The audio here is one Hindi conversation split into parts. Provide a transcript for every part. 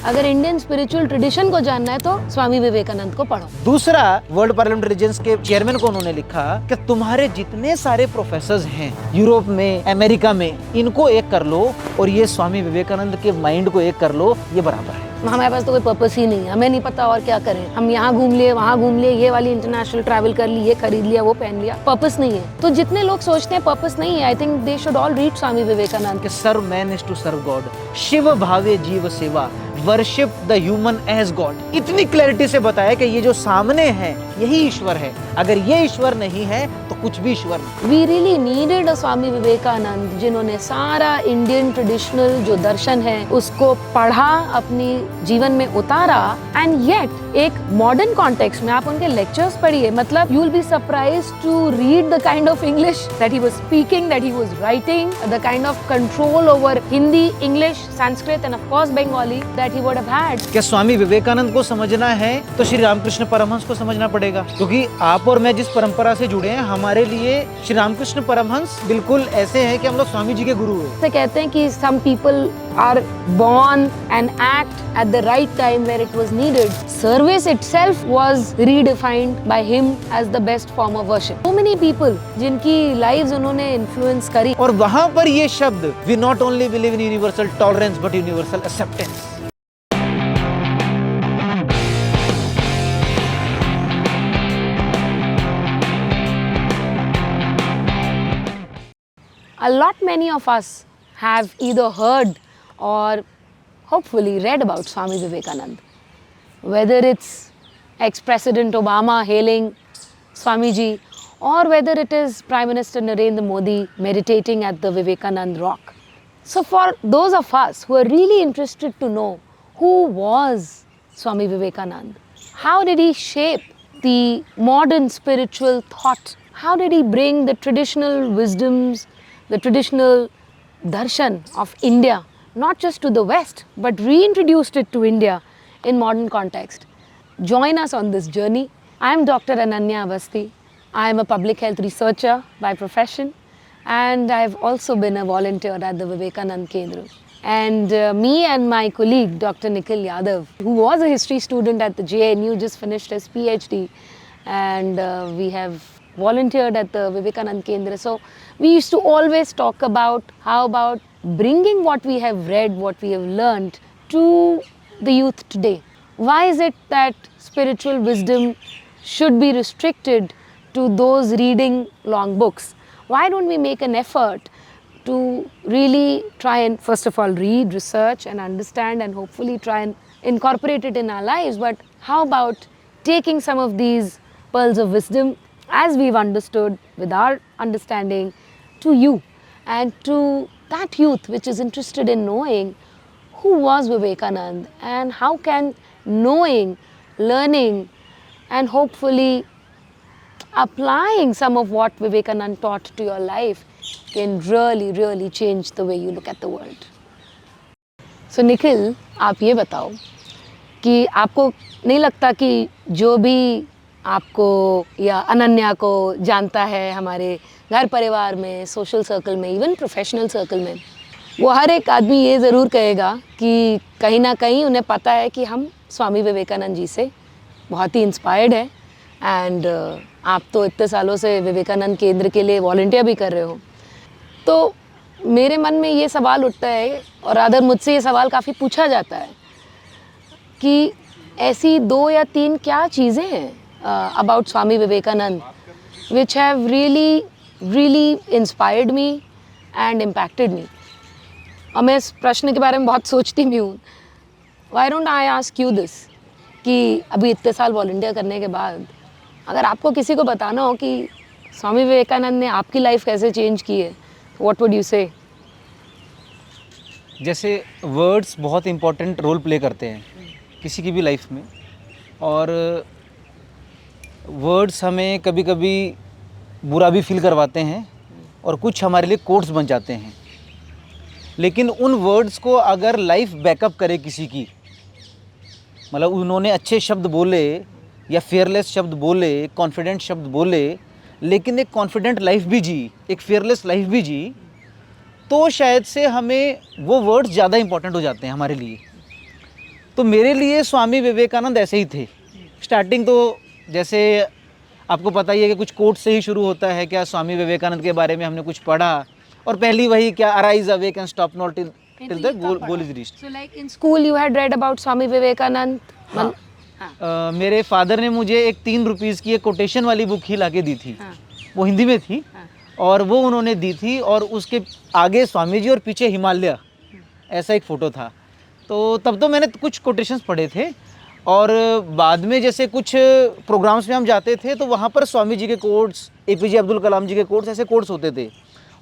अगर इंडियन स्पिरिचुअल ट्रेडिशन को जानना है तो स्वामी विवेकानंद को पढ़ो। दूसरा, वर्ल्ड पार्लियामेंट रिलीजन्स के चेयरमैन को उन्होंने लिखा कि तुम्हारे जितने सारे प्रोफेसर्स हैं यूरोप में, अमेरिका में, इनको एक कर लो और ये स्वामी विवेकानंद के माइंड को एक कर लो, ये बराबर है। हमारे पास तो कोई पर्पस ही नहीं है, हमें नहीं पता और क्या करें। हम यहाँ घूम लिए, वहाँ घूम लिए, ये वाली इंटरनेशनल ट्रैवल कर ली, ये खरीद लिया, वो पहन लिया, पर्पस नहीं है। तो जितने लोग सोचते हैं पर्पस नहीं है, I think they should all read Swami Vivekananda. कि serve man is to serve God, Shiva भावे जीव सेवा, worship the human as God. इतनी क्लैरिटी से बताया कि ये जो सामने है यही ईश्वर है, अगर ये ईश्वर नहीं है तो कुछ भी ईश्वर नहीं। We really needed a Swami Vivekananda जिन्होंने सारा इंडियन ट्रेडिशनल जो दर्शन है उसको पढ़ा, अपनी जीवन में उतारा, एंड येट एक मॉडर्न कॉन्टेक्स्ट में आप उनके लेक्चर्स पढ़िए, मतलब you will be surprised to read the kind of English that he was speaking, that he was writing, the kind of control over Hindi, English, Sanskrit and of course Bengali that he would have had. क्या स्वामी विवेकानंद को समझना है तो श्री रामकृष्ण परमहंस को समझना पड़ेगा, क्योंकि आप और मैं जिस परंपरा से जुड़े हैं, हमारे लिए श्री रामकृष्ण परमहंस बिल्कुल ऐसे हैं कि हम लोग स्वामी जी के गुरु हैं। से कहते हैं कि some people are born and act at the right time where it was needed. Service itself was redefined by him as the best form of worship. So many people जिनकी lives उन्होंने influence करी। और वहां पर ये शब्द, we not only believe in universal tolerance but universal acceptance. A lot many of us have either heard or hopefully read about Swami Vivekanand. Whether it's ex-President Obama hailing Swamiji, or whether it is Prime Minister Narendra Modi meditating at the Vivekanand Rock. So for those of us who are really interested to know who was Swami Vivekanand, how did he shape the modern spiritual thought? How did he bring the traditional wisdoms, the traditional darshan of India, not just to the West, but reintroduced it to India in modern context? Join us on this journey. I am Dr. Ananya Avasthi. I am a public health researcher by profession, and I have also been a volunteer at the Vivekanand Kendra. And me and my colleague, Dr. Nikhil Yadav, who was a history student at the JNU, just finished his PhD, and we have volunteered at the Vivekanand Kendra. So we used to always talk about how about bringing what we have read, what we have learned to the youth today. Why is it that spiritual wisdom should be restricted to those reading long books? Why don't we make an effort to really try and first of all read, research and understand, and hopefully try and incorporate it in our lives? But how about taking some of these pearls of wisdom as we've understood with our understanding to you and to that youth which is interested in knowing who was Vivekanand, and how can knowing, learning and hopefully applying some of what Vivekanand taught to your life can really change the way you look at the world. So Nikhil, आप ये बताओ कि आपको नहीं लगता कि जो भी आपको या अनन्या को जानता है हमारे घर परिवार में, सोशल सर्कल में, इवन प्रोफेशनल सर्कल में, वो हर एक आदमी ये ज़रूर कहेगा कि कहीं ना कहीं उन्हें पता है कि हम स्वामी विवेकानंद जी से बहुत ही इंस्पायर्ड है। एंड आप तो इतने सालों से विवेकानंद केंद्र के लिए वॉलंटियर भी कर रहे हो। तो मेरे मन में ये सवाल उठता है, और अदर मुझसे ये सवाल काफ़ी पूछा जाता है कि ऐसी 2 या 3 क्या चीज़ें हैं about Swami Vivekanand which have really inspired me and impacted me. और मैं इस प्रश्न के बारे में बहुत सोचती भी हूँ। Why don't I ask you this कि अभी इतने साल वॉलंटियर करने के बाद अगर आपको किसी को बताना हो कि स्वामी विवेकानंद ने आपकी लाइफ कैसे चेंज की है, what would you say? जैसे वर्ड्स बहुत इम्पोर्टेंट रोल प्ले करते हैं किसी की भी लाइफ में, और वर्ड्स हमें कभी कभी बुरा भी फील करवाते हैं और कुछ हमारे लिए कोट्स बन जाते हैं। लेकिन उन वर्ड्स को अगर लाइफ बैकअप करे किसी की, मतलब उन्होंने अच्छे शब्द बोले या फेयरलेस शब्द बोले, कॉन्फिडेंट शब्द बोले, लेकिन एक कॉन्फिडेंट लाइफ भी जी, एक फेयरलेस लाइफ भी जी, तो शायद से हमें वो वर्ड्स ज़्यादा इम्पोर्टेंट हो जाते हैं हमारे लिए। तो मेरे लिए स्वामी विवेकानंद ऐसे ही थे। स्टार्टिंग तो जैसे आपको पता ही है कि कुछ कोट से ही शुरू होता है, क्या स्वामी विवेकानंद के बारे में हमने कुछ पढ़ा, और पहली वही क्या, arise awake and stop not till the goal is reached. So like in school you had read about Swami Vivekanand? हाँ। मेरे फादर ने मुझे एक 3 रुपीज़ की एक कोटेशन वाली बुक ही ला के दी थी। हाँ। वो हिंदी में थी, और वो उन्होंने दी थी, और उसके आगे स्वामी जी और पीछे हिमालय, ऐसा एक फ़ोटो था। तो तब तो मैंने कुछ कोटेशंस पढ़े थे, और बाद में जैसे कुछ प्रोग्राम्स में हम जाते थे तो वहाँ पर स्वामी जी के कोट्स, APJ अब्दुल कलाम जी के कोट्स, ऐसे कोट्स होते थे।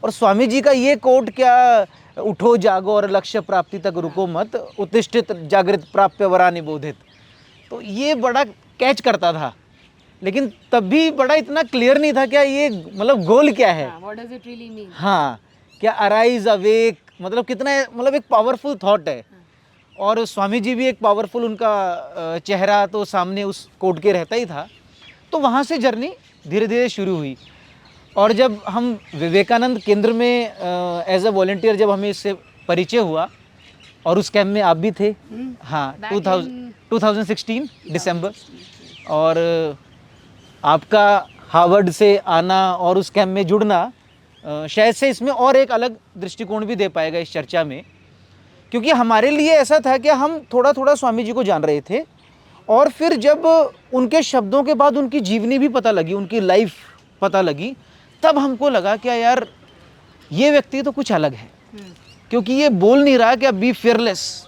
और स्वामी जी का ये कोट क्या, उठो जागो और लक्ष्य प्राप्ति तक रुको मत, उत्तिष्ठित जागृत प्राप्य वरा निबोधित, तो ये बड़ा कैच करता था। लेकिन तब भी बड़ा इतना क्लियर नहीं था क्या ये मतलब गोल क्या है। What does it really mean? हाँ, क्या अराइज अवेक मतलब कितना, मतलब एक पावरफुल थॉट है। और स्वामी जी भी एक पावरफुल, उनका चेहरा तो सामने उस कोट के रहता ही था। तो वहाँ से जर्नी धीरे धीरे शुरू हुई। और जब हम विवेकानंद केंद्र में एज अ वॉलंटियर, जब हमें इससे परिचय हुआ, और उस कैंप में आप भी थे, हाँ, 2016 दिसंबर, और आपका हार्वर्ड से आना और उस कैंप में जुड़ना शायद से इसमें और एक अलग दृष्टिकोण भी दे पाएगा इस चर्चा में। क्योंकि हमारे लिए ऐसा था कि हम थोड़ा थोड़ा स्वामी जी को जान रहे थे, और फिर जब उनके शब्दों के बाद उनकी जीवनी भी पता लगी, उनकी लाइफ पता लगी, तब हमको लगा क्या यार ये व्यक्ति तो कुछ अलग है। क्योंकि ये बोल नहीं रहा कि बी फियरलेस,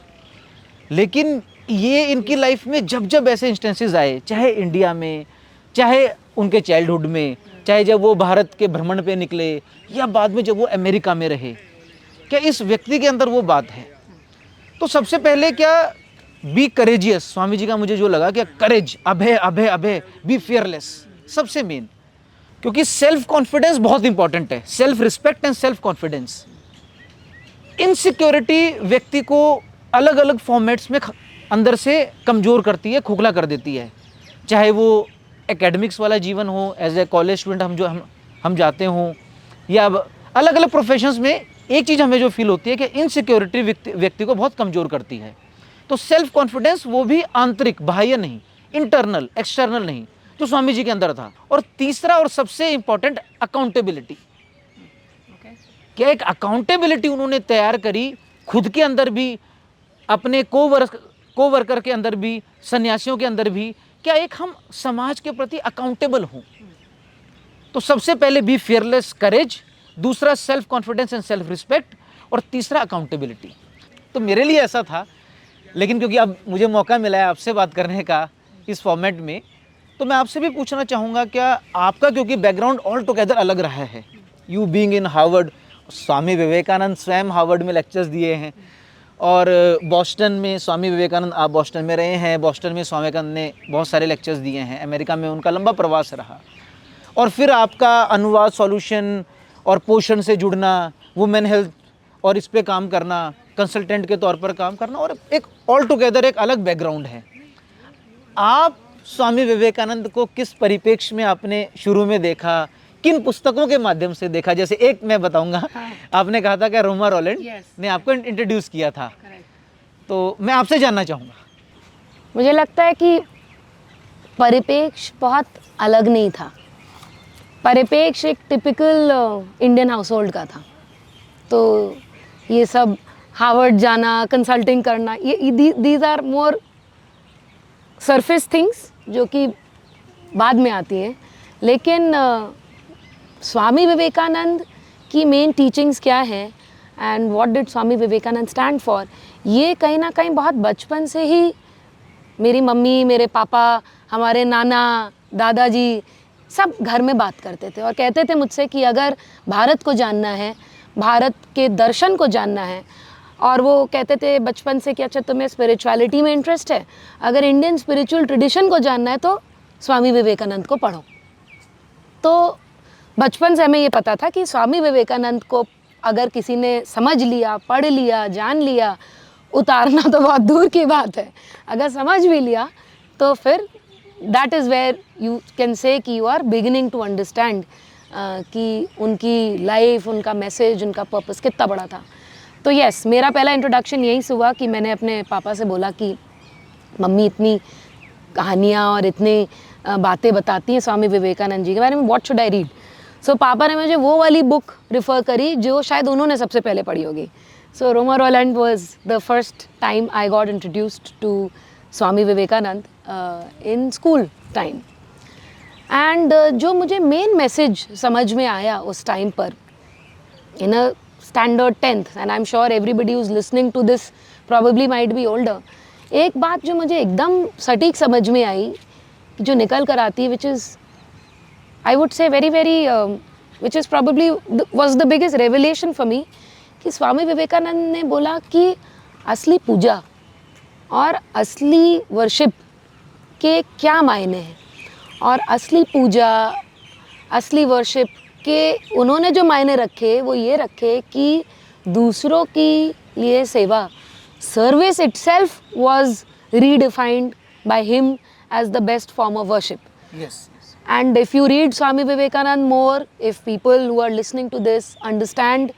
लेकिन ये इनकी लाइफ में जब जब ऐसे इंस्टेंसेस आए, चाहे इंडिया में, चाहे उनके चाइल्डहुड में, चाहे जब वो भारत के भ्रमण पे निकले, या बाद में जब वो अमेरिका में रहे, क्या इस व्यक्ति के अंदर वो बात है। तो सबसे पहले क्या, बी करेजियस, स्वामी जी का मुझे जो लगा क्या, करेज, अभय अभय अभय, बी फियरलेस, सबसे मेन। क्योंकि सेल्फ कॉन्फिडेंस बहुत इंपॉर्टेंट है, self respect and self confidence. Insecurity व्यक्ति को अलग अलग फॉर्मेट्स में अंदर से कमज़ोर करती है, खोखला कर देती है। चाहे वो एकेडमिक्स वाला जीवन हो, एज ए कॉलेज स्टूडेंट हम जाते हों, या अलग अलग प्रोफेशंस में, एक चीज़ हमें जो फील होती है कि इनसिक्योरिटी व्यक्ति को बहुत कमज़ोर करती है। तो सेल्फ कॉन्फिडेंस, वो भी आंतरिक, बाह्य नहीं, इंटरनल, एक्सटर्नल नहीं, जो स्वामी जी के अंदर था। और तीसरा और सबसे इंपॉर्टेंट, अकाउंटेबिलिटी। क्या एक अकाउंटेबिलिटी उन्होंने तैयार करी, खुद के अंदर भी, अपने कोवर्कर के अंदर भी, सन्यासियों के अंदर भी, क्या एक हम समाज के प्रति अकाउंटेबल हों। तो सबसे पहले बी फियरलेस, करेज, दूसरा self confidence and self respect, और तीसरा अकाउंटेबिलिटी। तो मेरे लिए ऐसा था। लेकिन क्योंकि अब मुझे मौका मिला है आपसे बात करने का इस फॉर्मेट में, तो मैं आपसे भी पूछना चाहूँगा, क्या आपका, क्योंकि बैकग्राउंड ऑल टुगेदर अलग रहा है, you being in Harvard, Swami Vivekananda स्वयं हार्वर्ड में लेक्चर्स दिए हैं, और बॉस्टन में स्वामी विवेकानंद, आप बॉस्टन में रहे हैं, बॉस्टन में स्वामी विवेकानंद ने बहुत सारे लेक्चर्स दिए हैं, अमेरिका में उनका लंबा प्रवास रहा, और फिर आपका अनुवाद सॉल्यूशन और पोषण से जुड़ना, वुमेन हेल्थ और इस पे काम करना, कंसल्टेंट के तौर पर काम करना, और एक ऑल टुगेदर एक अलग बैकग्राउंड है। आप स्वामी विवेकानंद को किस परिप्रेक्ष्य में आपने शुरू में देखा, किन पुस्तकों के माध्यम से देखा? जैसे एक मैं बताऊंगा, आपने कहा था कि रोमा रोलैंड ने आपको इंट्रोड्यूस किया था, तो मैं आपसे जानना चाहूँगा। मुझे लगता है कि परिप्रेक्ष्य बहुत अलग नहीं था। परिप्रेक्ष्य एक टिपिकल इंडियन हाउस होल्ड का था। तो ये सब हार्वर्ड जाना, कंसल्टिंग करना, ये these are more surface things जो कि बाद में आती हैं। लेकिन स्वामी विवेकानंद की मेन टीचिंग्स क्या है and what did Swami Vivekananda stand for, ये कहीं ना कहीं बहुत बचपन से ही मेरी मम्मी, मेरे पापा, हमारे नाना, दादाजी सब घर में बात करते थे और कहते थे मुझसे कि अगर भारत को जानना है, भारत के दर्शन को जानना है, और वो कहते थे बचपन से कि अच्छा तुम्हें स्पिरिचुअलिटी में इंटरेस्ट है, अगर इंडियन स्पिरिचुअल ट्रेडिशन को जानना है तो स्वामी विवेकानंद को पढ़ो। तो बचपन से हमें ये पता था कि स्वामी विवेकानंद को अगर किसी ने समझ लिया, पढ़ लिया, जान लिया, उतारना तो बहुत दूर की बात है, अगर समझ भी लिया तो फिर that is where you can say कि you are beginning to understand कि उनकी लाइफ, उनका मैसेज, उनका पर्पस कितना बड़ा था। तो यस, मेरा पहला इंट्रोडक्शन यही से हुआ कि मैंने अपने पापा से बोला कि मम्मी इतनी कहानियाँ और इतनी बातें बताती हैं स्वामी विवेकानंद जी के बारे में, व्हाट शुड आई रीड? सो पापा ने मुझे वो वाली बुक रिफ़र करी जो शायद उन्होंने सबसे पहले पढ़ी होगी. So Romain Rolland was the first time I got introduced to Swami Vivekananda in school time. And जो मुझे मेन मैसेज समझ में आया उस टाइम पर, in a standard 10th, and I'm sure everybody who's listening to this probably might be older, एक बात जो मुझे एकदम सटीक समझ में आई, जो निकल कर आती है, which is I would say very which is probably was the biggest revelation for me, कि स्वामी विवेकानंद ने बोला कि असली पूजा और असली वर्शिप के क्या मायने हैं, और असली पूजा, असली वर्शिप के उन्होंने जो मायने रखे वो ये रखे कि दूसरों की लिए सेवा, service itself was redefined by him as the best form of worship. Yes. And if you read Swami Vivekanand more, if people who are listening to this understand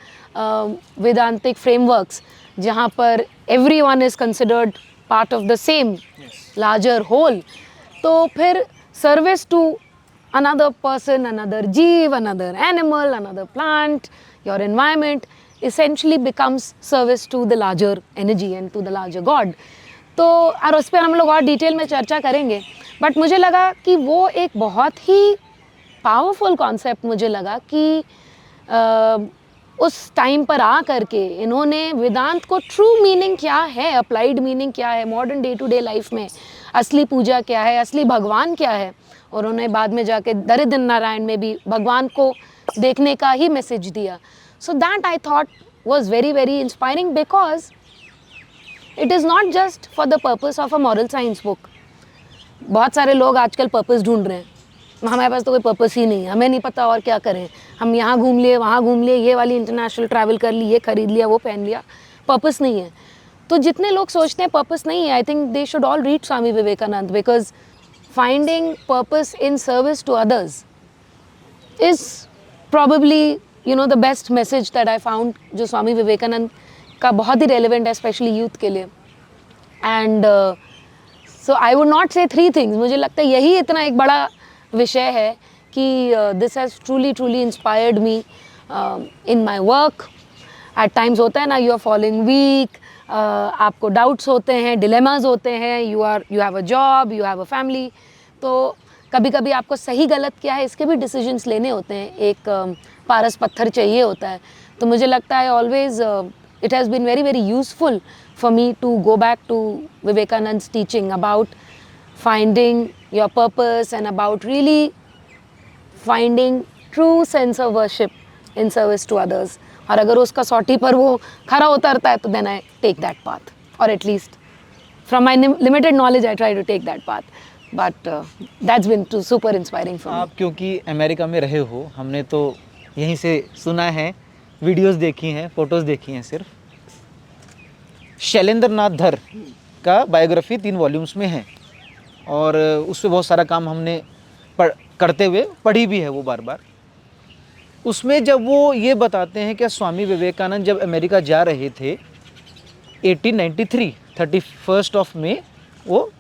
Vedantic frameworks, जहाँ पर everyone is considered part of the same larger whole, तो फिर service to another person, another jeev, another animal, another plant, your environment, essentially becomes service to the larger energy and to the larger God. तो और उस पर हम लोग और डिटेल में चर्चा करेंगे, बट मुझे लगा कि वो एक बहुत ही पावरफुल कॉन्सेप्ट मुझे लगा कि उस टाइम पर आ करके इन्होंने वेदांत को ट्रू मीनिंग क्या है, अप्लाइड मीनिंग क्या है, modern day to day life में असली पूजा क्या है, असली भगवान क्या है, और उन्होंने बाद में जाके दरिद्र नारायण में भी भगवान को देखने का ही मैसेज दिया. So that I thought was very inspiring, because it is not just for the purpose of a moral science book. बहुत सारे लोग आजकल पर्पस ढूंढ रहे हैं, हमारे पास तो कोई पर्पस ही नहीं है, हमें नहीं पता और क्या करें, हम यहाँ घूम लिए, वहाँ घूम लिए, ये वाली इंटरनेशनल ट्रैवल कर ली, ये खरीद लिया, वो पहन लिया, पर्पस नहीं है. तो जितने लोग सोचते हैं पर्पस नहीं है, I think they should all read Swami Vivekananda, because finding purpose in service to others is probably the best message that I found, जो स्वामी विवेकानंद का बहुत ही रेलिवेंट है, स्पेशली यूथ के लिए. And so I would not say 3 things, मुझे लगता है यही इतना एक बड़ा विषय है कि this has truly inspired me in my work. At times होता है ना, यू आर फॉलोइंग वीक, आपको डाउट्स होते हैं, डिलेमाज होते हैं, you have a job, you have a family, तो कभी कभी आपको सही गलत क्या है इसके भी डिसीजंस लेने होते हैं, एक पारस पत्थर चाहिए होता है. तो मुझे लगता है always it has been very useful for me to go back to Vivekanand's teaching about finding your purpose and about really finding true sense of worship in service to others. और अगर उसका सौटी पर वो खरा उतरता है तो then I take that path, or at least from my limited knowledge I try to take that path. But that's been too super inspiring for me. आप क्योंकि अमेरिका में रहे हो, हमने तो यहीं से सुना है, वीडियोस देखी हैं, फोटोज़ देखी हैं सिर्फ. शैलेंद्र नाथ धर का बायोग्राफी 3 वॉल्यूम्स में है, और उस पर बहुत सारा काम हमने करते हुए पढ़ी भी है वो बार बार. उसमें जब वो ये बताते हैं कि स्वामी विवेकानंद जब अमेरिका जा रहे थे 1893 31 ऑफ मई वो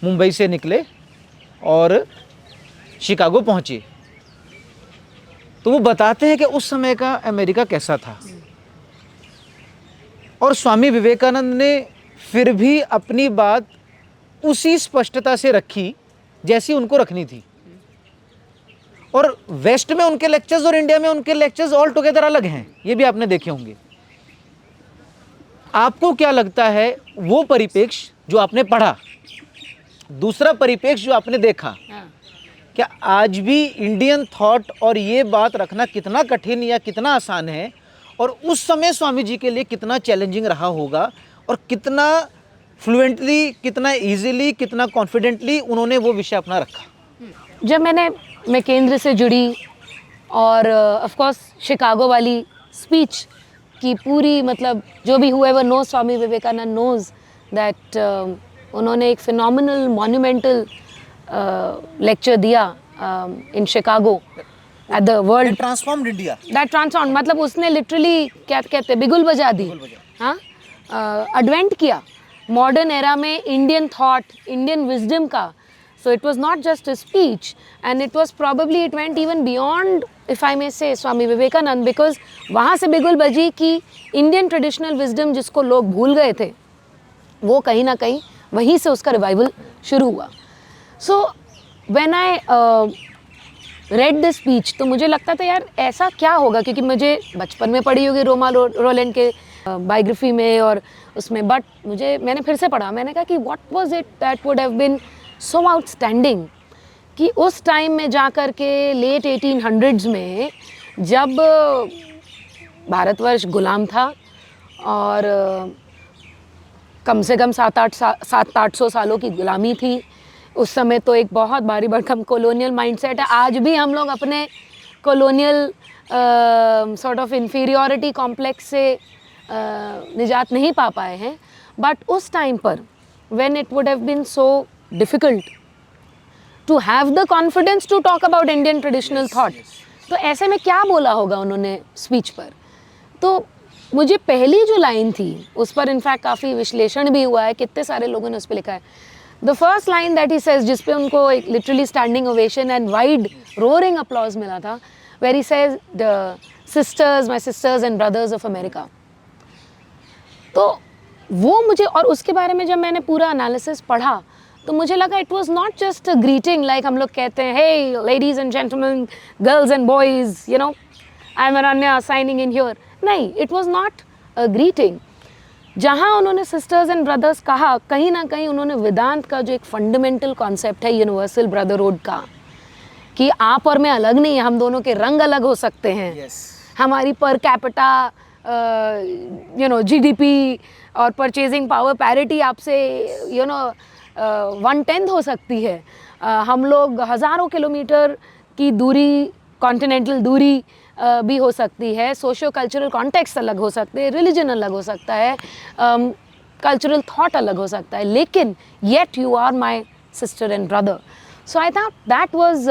मुंबई से निकले और शिकागो पहुँचे, तो वो बताते हैं कि उस समय का अमेरिका कैसा था. और स्वामी विवेकानंद ने फिर भी अपनी बात उसी स्पष्टता से रखी जैसी उनको रखनी थी. और वेस्ट में उनके लेक्चर्स और इंडिया में उनके लेक्चर्स ऑल टुगेदर अलग हैं, ये भी आपने देखे होंगे. आपको क्या लगता है वो परिप्रेक्ष्य जो आपने पढ़ा, दूसरा परिप्रेक्ष्य जो आपने देखा, क्या आज भी इंडियन थॉट और ये बात रखना कितना कठिन या कितना आसान है, और उस समय स्वामी जी के लिए कितना चैलेंजिंग रहा होगा, और कितना फ्लुएंटली, कितना इजीली, कितना कॉन्फिडेंटली उन्होंने वो विषय अपना रखा? जब मैं केंद्र से जुड़ी और ऑफ कोर्स शिकागो वाली स्पीच की पूरी, मतलब जो भी whoever knows Swami Vivekananda knows that उन्होंने एक फिनोमिनल मॉन्यूमेंटल लेक्चर दिया in Chicago at the world transformed India. That transform, मतलब उसने लिटरली क्या कहते हैं, बिगुल बजा दी, हाँ, एडवेंट किया मॉडर्न एरा में इंडियन थॉट, इंडियन विजडम का. So it was not just a speech, and it was probably, it went even beyond, if I may say, Swami Vivekanand, because वहाँ से बिगुल बजी कि इंडियन ट्रेडिशनल विजडम जिसको लोग भूल गए थे, वो कहीं ना कहीं वहीं से उसका रिवाइवल शुरू हुआ. So when I read the speech, तो मुझे लगता था यार ऐसा क्या होगा, क्योंकि मुझे बचपन में पढ़ी होगी रोमा रोलैंड के बायोग्राफी में और उसमें, बट मैंने फिर से पढ़ा. मैंने कहा कि what was it that would have been so outstanding कि उस टाइम में जा कर के लेट 1800s में, जब भारतवर्ष गुलाम था और कम से कम 700-800 सालों की गुलामी थी. उस समय तो एक बहुत भारी भरकम कॉलोनियल माइंडसेट है. आज भी हम लोग अपने colonial sort of inferiority complex से निजात नहीं पा पाए हैं. बट उस टाइम पर when it would have been so difficult to have the confidence to talk about Indian traditional thought, तो ऐसे में क्या बोला होगा उन्होंने स्पीच पर. तो मुझे पहली जो लाइन थी उस पर इनफैक्ट काफ़ी विश्लेषण भी हुआ है, कितने सारे लोगों ने उस पर लिखा है. The first line that he says, जिस पे उनको एक literally standing ovation and wide roaring applause मिला था, where he says the sisters, my sisters and brothers of America. तो वो मुझे, और उसके बारे में जब मैंने पूरा एनालिसिस पढ़ा तो मुझे लगा it was not just a greeting like हम लोग कहते हैं, hey ladies and gentleman, girls and boys, you know, I am Ananya signing in here. नहीं, it was not a greeting. जहाँ उन्होंने सिस्टर्स एंड ब्रदर्स कहा, कहीं ना कहीं उन्होंने वेदांत का जो एक फंडामेंटल कॉन्सेप्ट है यूनिवर्सल ब्रदरहुड का, कि आप और मैं अलग नहीं है, हम दोनों के रंग अलग हो सकते हैं. हमारी per capita you know GDP और परचेजिंग पावर पैरिटी आपसे यू नो 1/10 हो सकती है. हम लोग हज़ारों किलोमीटर की दूरी, कॉन्टिनेंटल दूरी भी हो सकती है. सोशियो कल्चरल कॉन्टेक्स्ट अलग हो सकते हैं, रिलीजन अलग हो सकता है, कल्चरल थॉट अलग हो सकता है, लेकिन yet you are my sister and brother. So I thought that was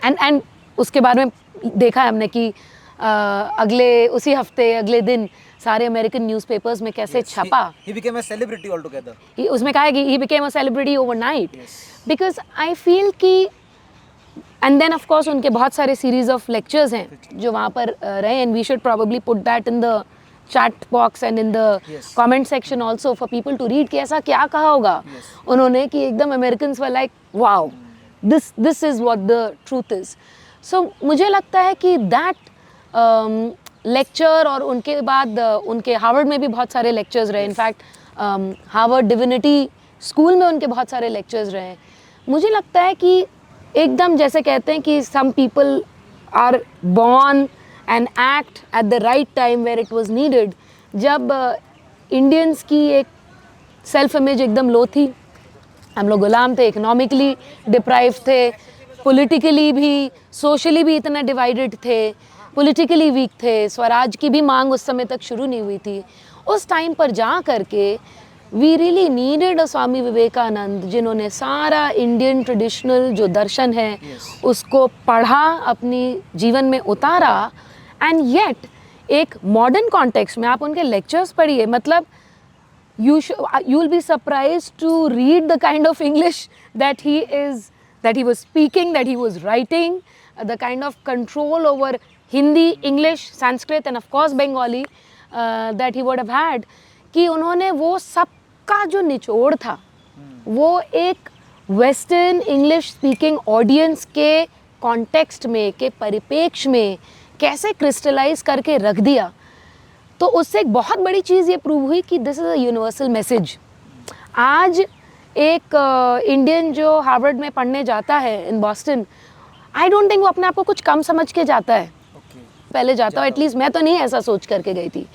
and उसके बारे में देखा है हमने कि अगले उसी हफ्ते, अगले दिन सारे अमेरिकन न्यूज़पेपर्स में कैसे छपा. He became a celebrity altogether. उसमें कहा है कि he became a celebrity overnight. Because I feel कि, and then of course उनके बहुत सारे series of lectures हैं जो वहाँ पर रहे, and we should probably put that in the chat box and in the comment section also for people to read कि ऐसा क्या कहा होगा उन्होंने कि एकदम Americans were like wow, this is what the truth is. So मुझे लगता है कि that लेक्चर, और उनके बाद उनके हार्वर्ड में भी बहुत सारे लेक्चर्स रहे. इनफैक्ट हार्वर्ड डिविनिटी स्कूल में उनके बहुत सारे लेक्चर्स रहे. मुझे लगता है कि एकदम जैसे कहते हैं कि some people are born and act at the right time where it was needed. जब इंडियंस की एक सेल्फ इमेज एकदम लो थी, हम लोग गुलाम थे, इकोनॉमिकली डिप्राइव थे, पॉलिटिकली भी, सोशली भी इतना डिवाइडेड थे, पॉलिटिकली वीक थे, स्वराज की भी मांग उस समय तक शुरू नहीं हुई थी. उस टाइम पर जा करके we really needed a Swami Vivekananda, जिन्होंने सारा इंडियन ट्रेडिशनल जो दर्शन है उसको पढ़ा, अपनी जीवन में उतारा, एंड येट एक मॉडर्न कॉन्टेक्स्ट में आप उनके लेक्चर्स पढ़िए, मतलब you will be surprised to read the kind of English that he was speaking, that he was writing, the kind of control over Hindi, English, Sanskrit and of course Bengali that he would have had, कि उन्होंने वो सबका जो निचोड़ था वो एक वेस्टर्न इंग्लिश स्पीकिंग ऑडियंस के कॉन्टेक्स्ट में, के परिपेक्ष में कैसे क्रिस्टलाइज करके रख दिया. तो उससे एक बहुत बड़ी चीज़ ये प्रूव हुई कि this is a universal message. आज एक इंडियन जो हार्वर्ड में पढ़ने जाता है in Boston, I don't think वो अपने आप को कुछ कम समझ के जाता है. पहले जाता हूँ, एटलीस्ट मैं तो नहीं ऐसा सोच करके गई थी,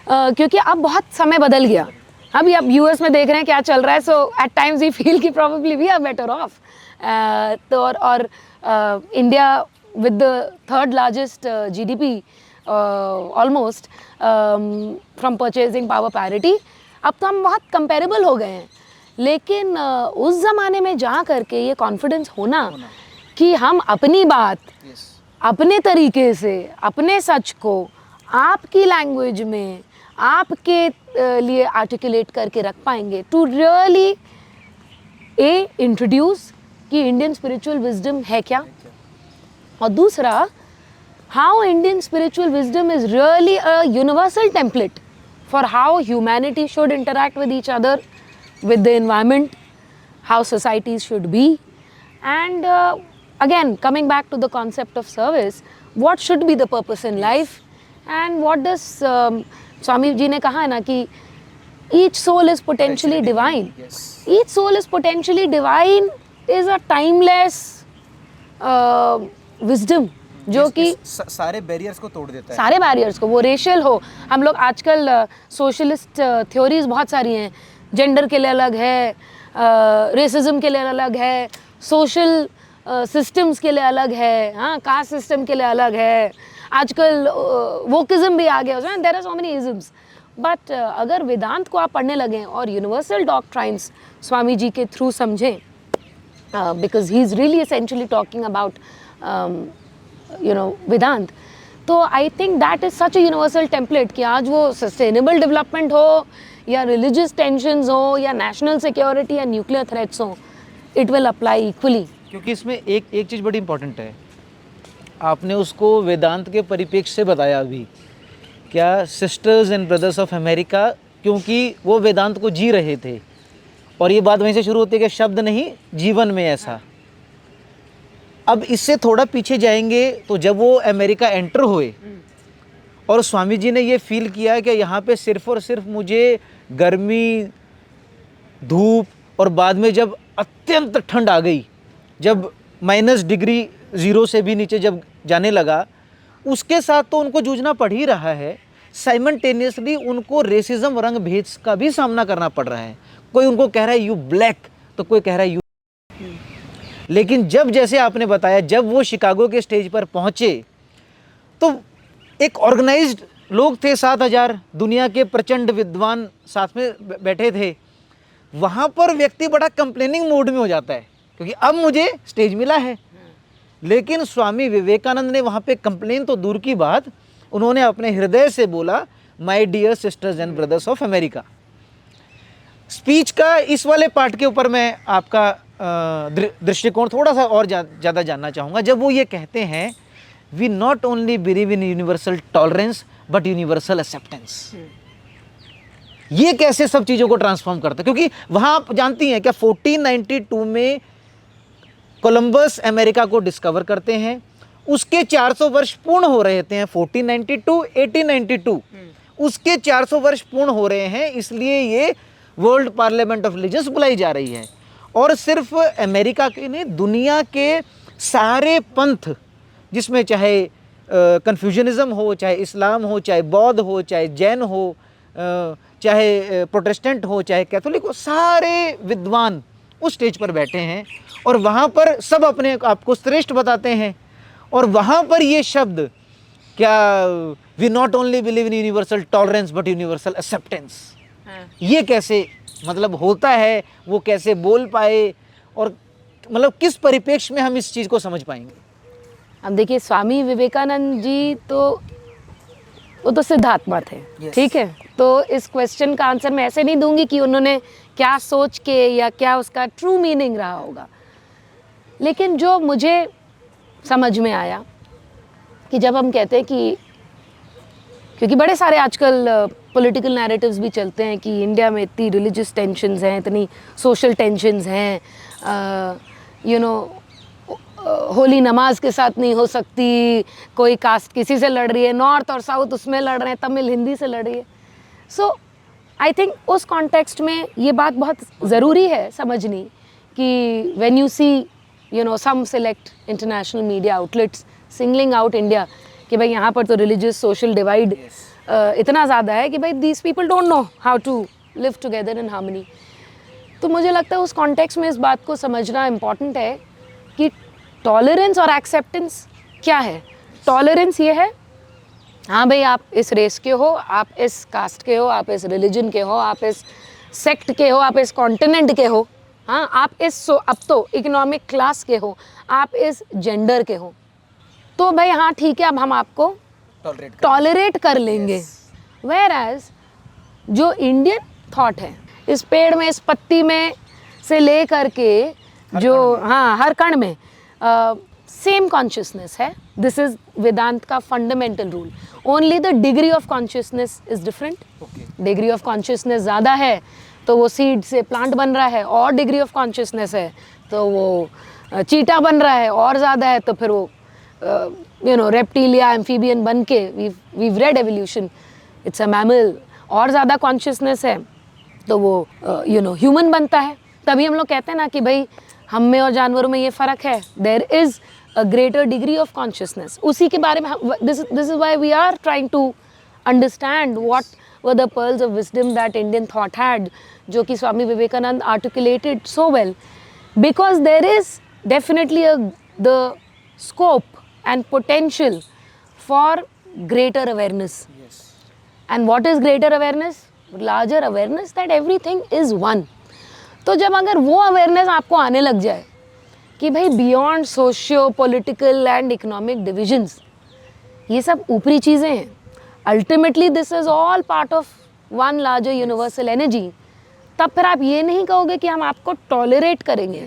क्योंकि अब बहुत समय बदल गया. अभी आप यूएस में देख रहे हैं क्या चल रहा है, so at times we feel कि probably we are better off. तो और India with the third largest GDP almost from purchasing power parity, अब तो हम बहुत कंपेरेबल हो गए हैं. लेकिन उस ज़माने में जा करके ये कॉन्फिडेंस होना कि हम अपनी बात अपने तरीके से, अपने सच को आपकी लैंग्वेज में, आपके लिए आर्टिकुलेट करके रख पाएंगे टू रियली इंट्रोड्यूस कि इंडियन स्पिरिचुअल विजडम है क्या, और दूसरा how Indian spiritual wisdom is really a universal template for how humanity should interact with each other, with the environment, how societies should be. And again, coming back to the concept of service, what should be the purpose in life, and what does Swami ji ने कहा है ना कि each soul is potentially divine. Yes. Each soul is potentially divine is a timeless wisdom जो कि सारे बैरियर्स को तोड़ देता है, सारे बैरियर्स को, वो रेशियल हो, हम लोग आजकल सोशलिस्ट थ्योरीज बहुत सारी हैं, जेंडर के लिए अलग है, रेसिज्म के लिए अलग है, सोशल सिस्टम्स के लिए अलग है, हाँ, कास्ट सिस्टम के लिए अलग है, आजकल वोकिज्म भी आ गया उसमें, there are so many isms. But अगर वेदांत को आप पढ़ने लगें और यूनिवर्सल डॉक्ट्राइन्स स्वामी जी के थ्रू समझें, because he is really essentially talking about Vedanta, तो I think that is such a universal template कि आज वो सस्टेनेबल डेवलपमेंट हो या रिलीजियस टेंशंस हो या नेशनल सिक्योरिटी या न्यूक्लियर थ्रेट्स हो, इट विल अप्लाई इक्वली. क्योंकि इसमें एक चीज़ बड़ी इंपॉर्टेंट है, आपने उसको वेदांत के परिप्रेक्ष्य से बताया अभी, क्या sisters and brothers of America, क्योंकि वो वेदांत को जी रहे थे, और ये बात वहीं से शुरू होती है कि शब्द नहीं जीवन में ऐसा. अब इससे थोड़ा पीछे जाएंगे तो जब वो अमेरिका एंटर हुए और स्वामी जी ने ये फील किया कि यहाँ पे सिर्फ़ और सिर्फ मुझे गर्मी, धूप, और बाद में जब अत्यंत ठंड आ गई, जब -0 से भी नीचे जब जाने लगा, उसके साथ तो उनको जूझना पड़ ही रहा है. साइमल्टेनियसली उनको रेसिज्म, रंग भेद का भी सामना करना पड़ रहा है. कोई उनको कह रहा है यू ब्लैक, तो कोई कह रहा है यू. लेकिन जब, जैसे आपने बताया, जब वो शिकागो के स्टेज पर पहुँचे तो एक ऑर्गेनाइज्ड लोग थे, 7,000 दुनिया के प्रचंड विद्वान साथ में बैठे थे. वहाँ पर व्यक्ति बड़ा कंप्लेनिंग मूड में हो जाता है क्योंकि अब मुझे स्टेज मिला है. लेकिन स्वामी विवेकानंद ने वहाँ पे कंप्लेन तो दूर की बात, उन्होंने अपने हृदय से बोला, my dear sisters and brothers of America. Speech का इस वाले पार्ट के ऊपर मैं आपका दृष्टिकोण थोड़ा सा और ज़्यादा जानना चाहूँगा. जब वो ये कहते हैं, we not only believe in universal tolerance but universal acceptance, ये कैसे सब चीज़ों को ट्रांसफॉर्म करता है? क्योंकि वहाँ आप जानती हैं क्या, 1492 में कोलंबस अमेरिका को डिस्कवर करते हैं, उसके 400 वर्ष पूर्ण हो रहे थे. 1492 1892 उसके 400 वर्ष पूर्ण हो रहे हैं, इसलिए ये वर्ल्ड पार्लियामेंट ऑफ रिलीजन्स बुलाई जा रही है. और सिर्फ अमेरिका के नहीं, दुनिया के सारे पंथ, जिसमें चाहे कन्फ्यूजनिज्म हो, चाहे इस्लाम हो, चाहे बौद्ध हो, चाहे जैन हो, चाहे प्रोटेस्टेंट हो, चाहे कैथोलिक हो, सारे विद्वान उस स्टेज पर बैठे हैं और वहाँ पर सब अपने आप को श्रेष्ठ बताते हैं. और वहाँ पर ये शब्द, क्या we not only believe in universal tolerance but universal acceptance, ये कैसे मतलब होता है, वो कैसे बोल पाए, और मतलब किस परिप्रेक्ष्य में हम इस चीज़ को समझ पाएंगे? अब देखिए, स्वामी विवेकानंद जी तो वो तो सिद्धात्मा थे. Yes. ठीक है, तो इस क्वेश्चन का आंसर मैं ऐसे नहीं दूंगी कि उन्होंने क्या सोच के या क्या उसका ट्रू मीनिंग रहा होगा. लेकिन जो मुझे समझ में आया कि जब हम कहते हैं कि, क्योंकि बड़े सारे आजकल पॉलिटिकल नैरेटिव्स भी चलते हैं कि इंडिया में इतनी रिलीजियस टेंशन्स हैं, इतनी सोशल टेंशन्स हैं, होली नमाज के साथ नहीं हो सकती, कोई कास्ट किसी से लड़ रही है, नॉर्थ और साउथ उसमें लड़ रहे हैं, तमिल हिंदी से लड़ रही है. सो आई थिंक उस कॉन्टेक्स्ट में ये बात बहुत ज़रूरी है समझनी कि when you see some select international media outlets singling out India कि भाई यहाँ पर तो रिलीजियस सोशल डिवाइड इतना ज़्यादा है कि भाई these people don't know how to live together in harmony. तो मुझे लगता है उस कॉन्टेक्स्ट में इस बात को समझना इम्पॉर्टेंट है कि टॉलरेंस और एक्सेप्टेंस क्या है. टॉलरेंस ये है, हाँ भाई आप इस रेस के हो, आप इस कास्ट के हो, आप इस रिलीजन के हो, आप इस सेक्ट के हो, आप इस कॉन्टिनेंट के हो, हाँ आप इस अब तो इकोनॉमिक क्लास के हो, आप इस जेंडर के हो, तो भाई हाँ ठीक है, अब हम आपको टॉलरेट कर लेंगे. वेयर एज जो इंडियन थॉट है, इस पेड़ में, इस पत्ती में से ले करके जो, हाँ, हर कण में सेम कॉन्शियसनेस है. दिस इज वेदांत का fundamental rule. Only the degree of consciousness is different. Degree of consciousness ज़्यादा है तो वो सीड से प्लांट बन रहा है, और डिग्री ऑफ कॉन्शियसनेस है तो वो चीटा बन रहा है, और ज़्यादा है तो फिर वो रेप्टिलिया, एम्फीबियन बन के, we've read evolution, it's a mammal. और ज़्यादा कॉन्शियसनेस है तो वो ह्यूमन बनता है. तभी हम लोग कहते हैं ना कि भाई हम में और जानवरों में ये फ़र्क है. There is a greater degree of consciousness. उसी के बारे में this is why we are trying to understand what were the pearls of wisdom that Indian thought had, जो कि Swami Vivekananda articulated so well. Because there is definitely the scope and potential for greater awareness. Yes. And what is greater awareness? Larger awareness that everything is one. तो जब अगर वो awareness आपको आने लग जाए कि भाई beyond socio political and economic divisions, ये सब ऊपरी चीज़ें हैं, ultimately this is all part of one larger universal energy, तब फिर आप ये नहीं कहोगे कि हम आपको tolerate करेंगे.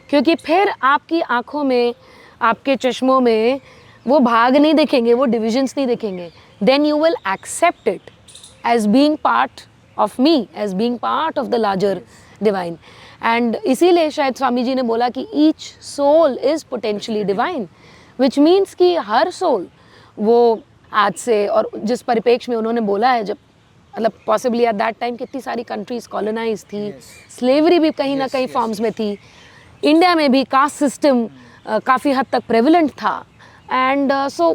क्योंकि फिर आपकी आँखों में, आपके चश्मों में वो भाग नहीं दिखेंगे, वो डिविजन्स नहीं दिखेंगे. Then you will accept it as being part of me, as being part of the larger divine. And इसीलिए शायद स्वामी जी ने बोला कि each soul is potentially divine, which means कि हर सोल वो आज से, और जिस परिप्रेक्ष्य में उन्होंने बोला है, जब मतलब पॉसिबली एट दैट टाइम कितनी सारी कंट्रीज कॉलोनाइज थी, स्लेवरी भी कहीं ना कहीं फॉर्म्स में थी, इंडिया में भी कास्ट सिस्टम काफ़ी हद तक प्रेवलेंट था. And so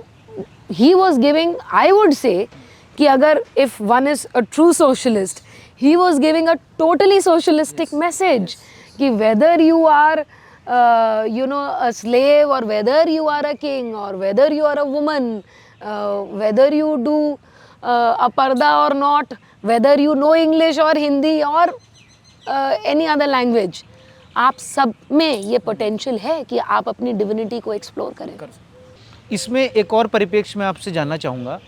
he was giving, I would say कि अगर if one is a true socialist, he was giving a totally socialistic message कि whether you are a slave, or whether you are a king, or whether you are a woman, whether you do a parda or not, whether you know English or Hindi or any other language, आप सब में ये पोटेंशियल है कि आप अपनी डिविनिटी को एक्सप्लोर करें. इसमें एक और परिप्रेक्ष्य मैं आपसे जानना चाहूँगा,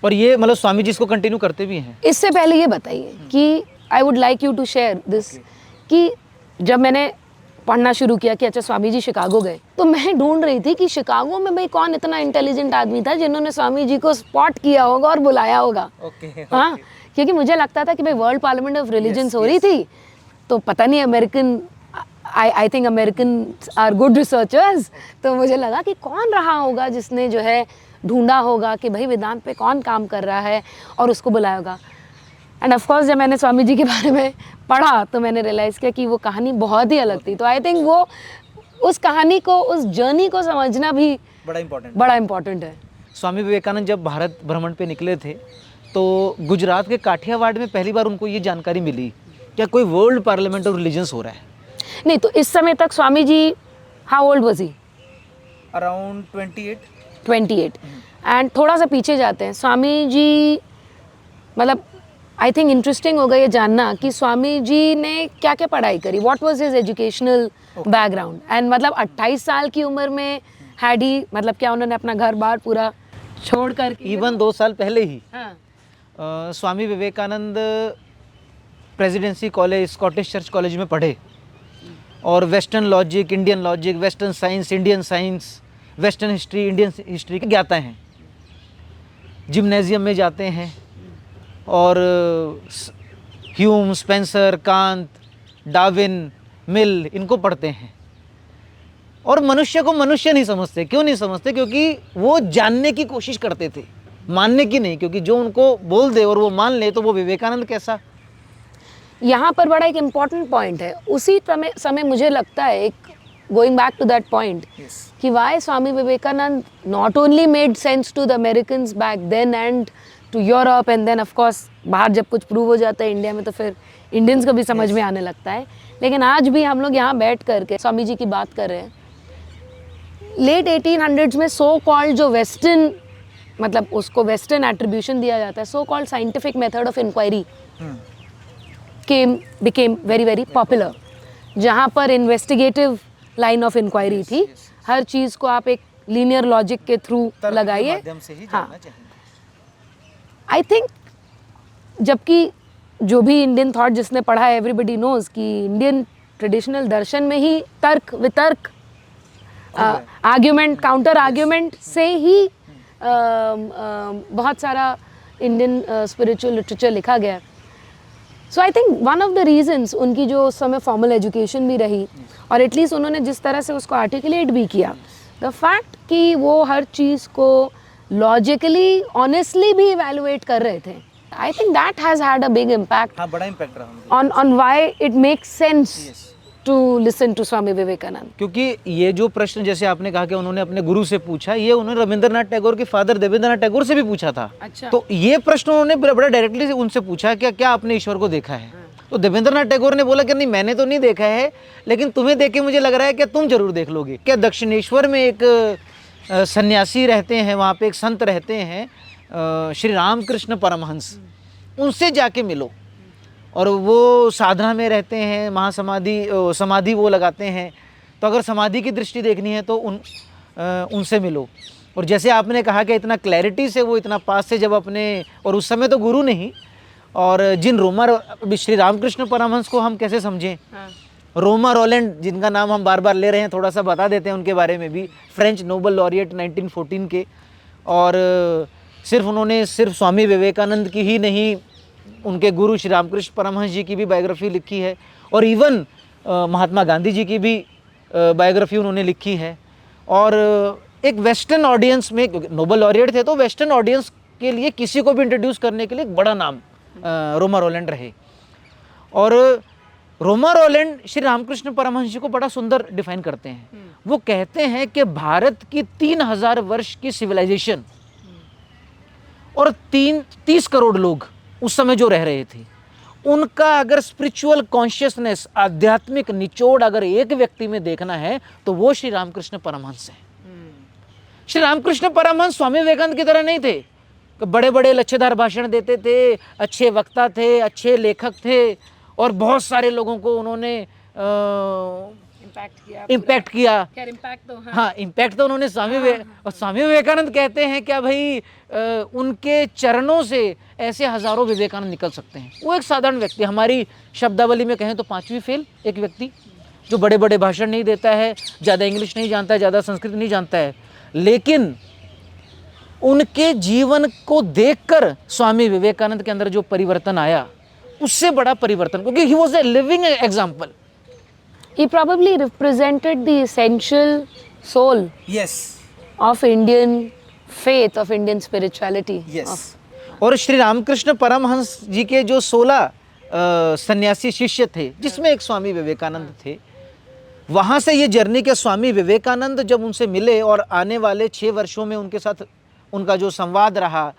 और ये मतलब स्वामी जी इसको कंटिन्यू करते भी हैं. इससे पहले ये बताइए कि I would like you to share this, कि जब मैंने पढ़ना शुरू किया कि अच्छा स्वामी जी शिकागो गए, तो मैं ढूंढ रही थी कि शिकागो में भाई कौन इतना इंटेलिजेंट आदमी था जिन्होंने स्वामी जी को स्पॉट किया होगा और बुलाया होगा. हाँ, क्योंकि मुझे लगता था कि भाई वर्ल्ड पार्लियामेंट ऑफ रिलीजन्स हो रही थी, तो पता नहीं American, I think American are good researchers, तो मुझे लगा कि कौन रहा होगा जिसने जो है ढूंढा होगा कि भाई वेदांत पे कौन काम कर रहा है और उसको बुलाया होगा. एंड ऑफ कोर्स जब मैंने स्वामी जी के बारे में पढ़ा तो मैंने रियलाइज़ किया कि वो कहानी बहुत ही अलग थी. तो आई थिंक वो उस कहानी को, उस जर्नी को समझना भी बड़ा इम्पोर्टेंट है. स्वामी विवेकानंद जब भारत भ्रमण पे निकले थे तो गुजरात के काठियावाड़ में पहली बार उनको ये जानकारी मिली क्या कोई वर्ल्ड पार्लियामेंट ऑफ रिलीजन्स हो रहा है. नहीं, तो इस समय तक Swami ji, how old was he? Around 28. And थोड़ा सा पीछे जाते हैं, स्वामी जी मतलब आई थिंक इंटरेस्टिंग होगा ये जानना कि स्वामी जी ने क्या क्या पढ़ाई करी, what was his educational background. And मतलब 28 साल की उम्र में हैड ही, मतलब क्या उन्होंने अपना घर बार पूरा छोड़ कर, इवन 2 साल पहले ही हाँ. Swami Vivekananda Presidency college, Scottish church college में पढ़े, और western logic, Indian logic, western science, Indian science, western history, Indian history के ज्ञाता हैं. जिम्नेजियम में जाते हैं और Hume, Spencer, Kant, Darwin, Mill, इनको पढ़ते हैं. और मनुष्य को मनुष्य नहीं समझते. क्यों नहीं समझते? क्योंकि वो जानने की कोशिश करते थे, मानने की नहीं. क्योंकि जो उनको बोल दे और वो मान ले तो वो विवेकानंद कैसा. यहाँ पर बड़ा एक इम्पॉर्टेंट पॉइंट है. उसी समय मुझे लगता है, एक going back to that point, कि why Swami Vivekananda not only made sense to the Americans back then and to Europe, and then of course बाहर जब कुछ प्रूव हो जाता है इंडिया में तो फिर इंडियंस को भी समझ में आने लगता है. लेकिन आज भी हम लोग यहाँ बैठ करके स्वामी जी की बात कर रहे हैं. लेट 1800s में सो कॉल्ड जो वेस्टर्न, मतलब उसको वेस्टर्न एट्रीब्यूशन दिया जाता है, so called scientific method of inquiry became very very popular, जहाँ पर इन्वेस्टिगेटिव लाइन ऑफ इंक्वायरी थी. हर चीज़ को आप एक लीनियर लॉजिक के थ्रू लगाइए. हाँ, आई थिंक जबकि जो भी इंडियन थॉट जिसने पढ़ा है, एवरीबडी नोज कि इंडियन ट्रेडिशनल दर्शन में ही तर्क वितर्क, आर्ग्यूमेंट काउंटर आर्ग्यूमेंट से ही बहुत सारा इंडियन स्पिरिचुअल लिटरेचर लिखा गया है. So I think one of the reasons उनकी जो उस समय फॉर्मल एजुकेशन भी रही और एटलीस्ट उन्होंने जिस तरह से उसको आर्टिकुलेट भी किया, द फैक्ट कि वो हर चीज़ को लॉजिकली ऑनेस्टली भी इवेलुएट कर रहे थे, आई think that has had a big impact. हाँ, बड़ा इम्पैक्ट रहा on why it makes sense to listen to Swami Vivekananda. क्योंकि ये जो प्रश्न जैसे आपने कहा कि उन्होंने अपने गुरु से पूछा, ये उन्होंने रविंद्रनाथ टैगोर के फादर देवेंद्रनाथ टैगोर से भी पूछा था. अच्छा. तो ये प्रश्न उन्होंने बड़ा डायरेक्टली उनसे पूछा कि क्या आपने ईश्वर को देखा है. तो देवेंद्रनाथ टैगोर ने बोला कि नहीं, मैंने तो नहीं देखा है, लेकिन तुम्हें देख के मुझे लग रहा है कि तुम जरूर देख लोगे. क्या दक्षिणेश्वर में एक सन्यासी रहते हैं, वहाँ पे एक संत रहते हैं श्री रामकृष्ण परमहंस, उनसे जाके मिलो. और वो साधना में रहते हैं, समाधि वो लगाते हैं. तो अगर समाधि की दृष्टि देखनी है तो उनसे मिलो. और जैसे आपने कहा कि इतना क्लैरिटी से वो इतना पास से जब अपने, और उस समय तो गुरु नहीं, और जिन श्री रामकृष्ण परमहंस को हम कैसे समझें. रोमा रोलैंड, जिनका नाम हम बार बार ले रहे हैं, थोड़ा सा बता देते हैं उनके बारे में भी. फ्रेंच नोबल लॉरिएट 1914 के. और उन्होंने सिर्फ स्वामी विवेकानंद की ही नहीं, उनके गुरु श्री रामकृष्ण परमहंस जी की भी बायोग्राफी लिखी है. और इवन महात्मा गांधी जी की भी बायोग्राफी उन्होंने लिखी है. और एक वेस्टर्न ऑडियंस में, नोबल लॉरिएट थे तो वेस्टर्न ऑडियंस के लिए किसी को भी इंट्रोड्यूस करने के लिए एक बड़ा नाम रोमा रोलैंड रहे. और रोमा रोलैंड श्री रामकृष्ण परमहंस जी को बड़ा सुंदर डिफाइन करते हैं. वो कहते हैं कि भारत की 3000 वर्ष की सिविलाइजेशन और 30 करोड़ लोग उस समय जो रह रहे थे, उनका अगर स्पिरिचुअल कॉन्शियसनेस, आध्यात्मिक निचोड़ अगर एक व्यक्ति में देखना है तो वो श्री रामकृष्ण परमहंस है. श्री रामकृष्ण परमहंस स्वामी विवेकानंद की तरह नहीं थे, बड़े बड़े लच्छेदार भाषण देते थे, अच्छे वक्ता थे, अच्छे लेखक थे, और बहुत सारे लोगों को उन्होंने इम्पैक्ट किया. हाँ, इम्पैक्ट तो उन्होंने स्वामी विवेकानंद कहते हैं क्या भाई, उनके चरणों से ऐसे हजारों विवेकानंद निकल सकते हैं. वो एक साधारण व्यक्ति, हमारी शब्दावली में कहें तो 5वीं फेल एक व्यक्ति, जो बड़े बड़े भाषण नहीं देता है, ज़्यादा इंग्लिश नहीं जानता है, ज़्यादा संस्कृत नहीं जानता है, लेकिन उनके जीवन को देखकर स्वामी विवेकानंद के अंदर जो परिवर्तन आया, उससे बड़ा परिवर्तन, क्योंकि he was a living example. He probably represented the essential soul of Indian faith, of Indian spirituality. और श्री रामकृष्ण परमहंस जी के जो 16 सन्यासी शिष्य थे, जिसमें एक स्वामी विवेकानंद थे, वहाँ से ये जर्नी के स्वामी विवेकानंद जब उनसे मिले और आने वाले 6 वर्षों में उनके साथ उनका जो संवाद रहा,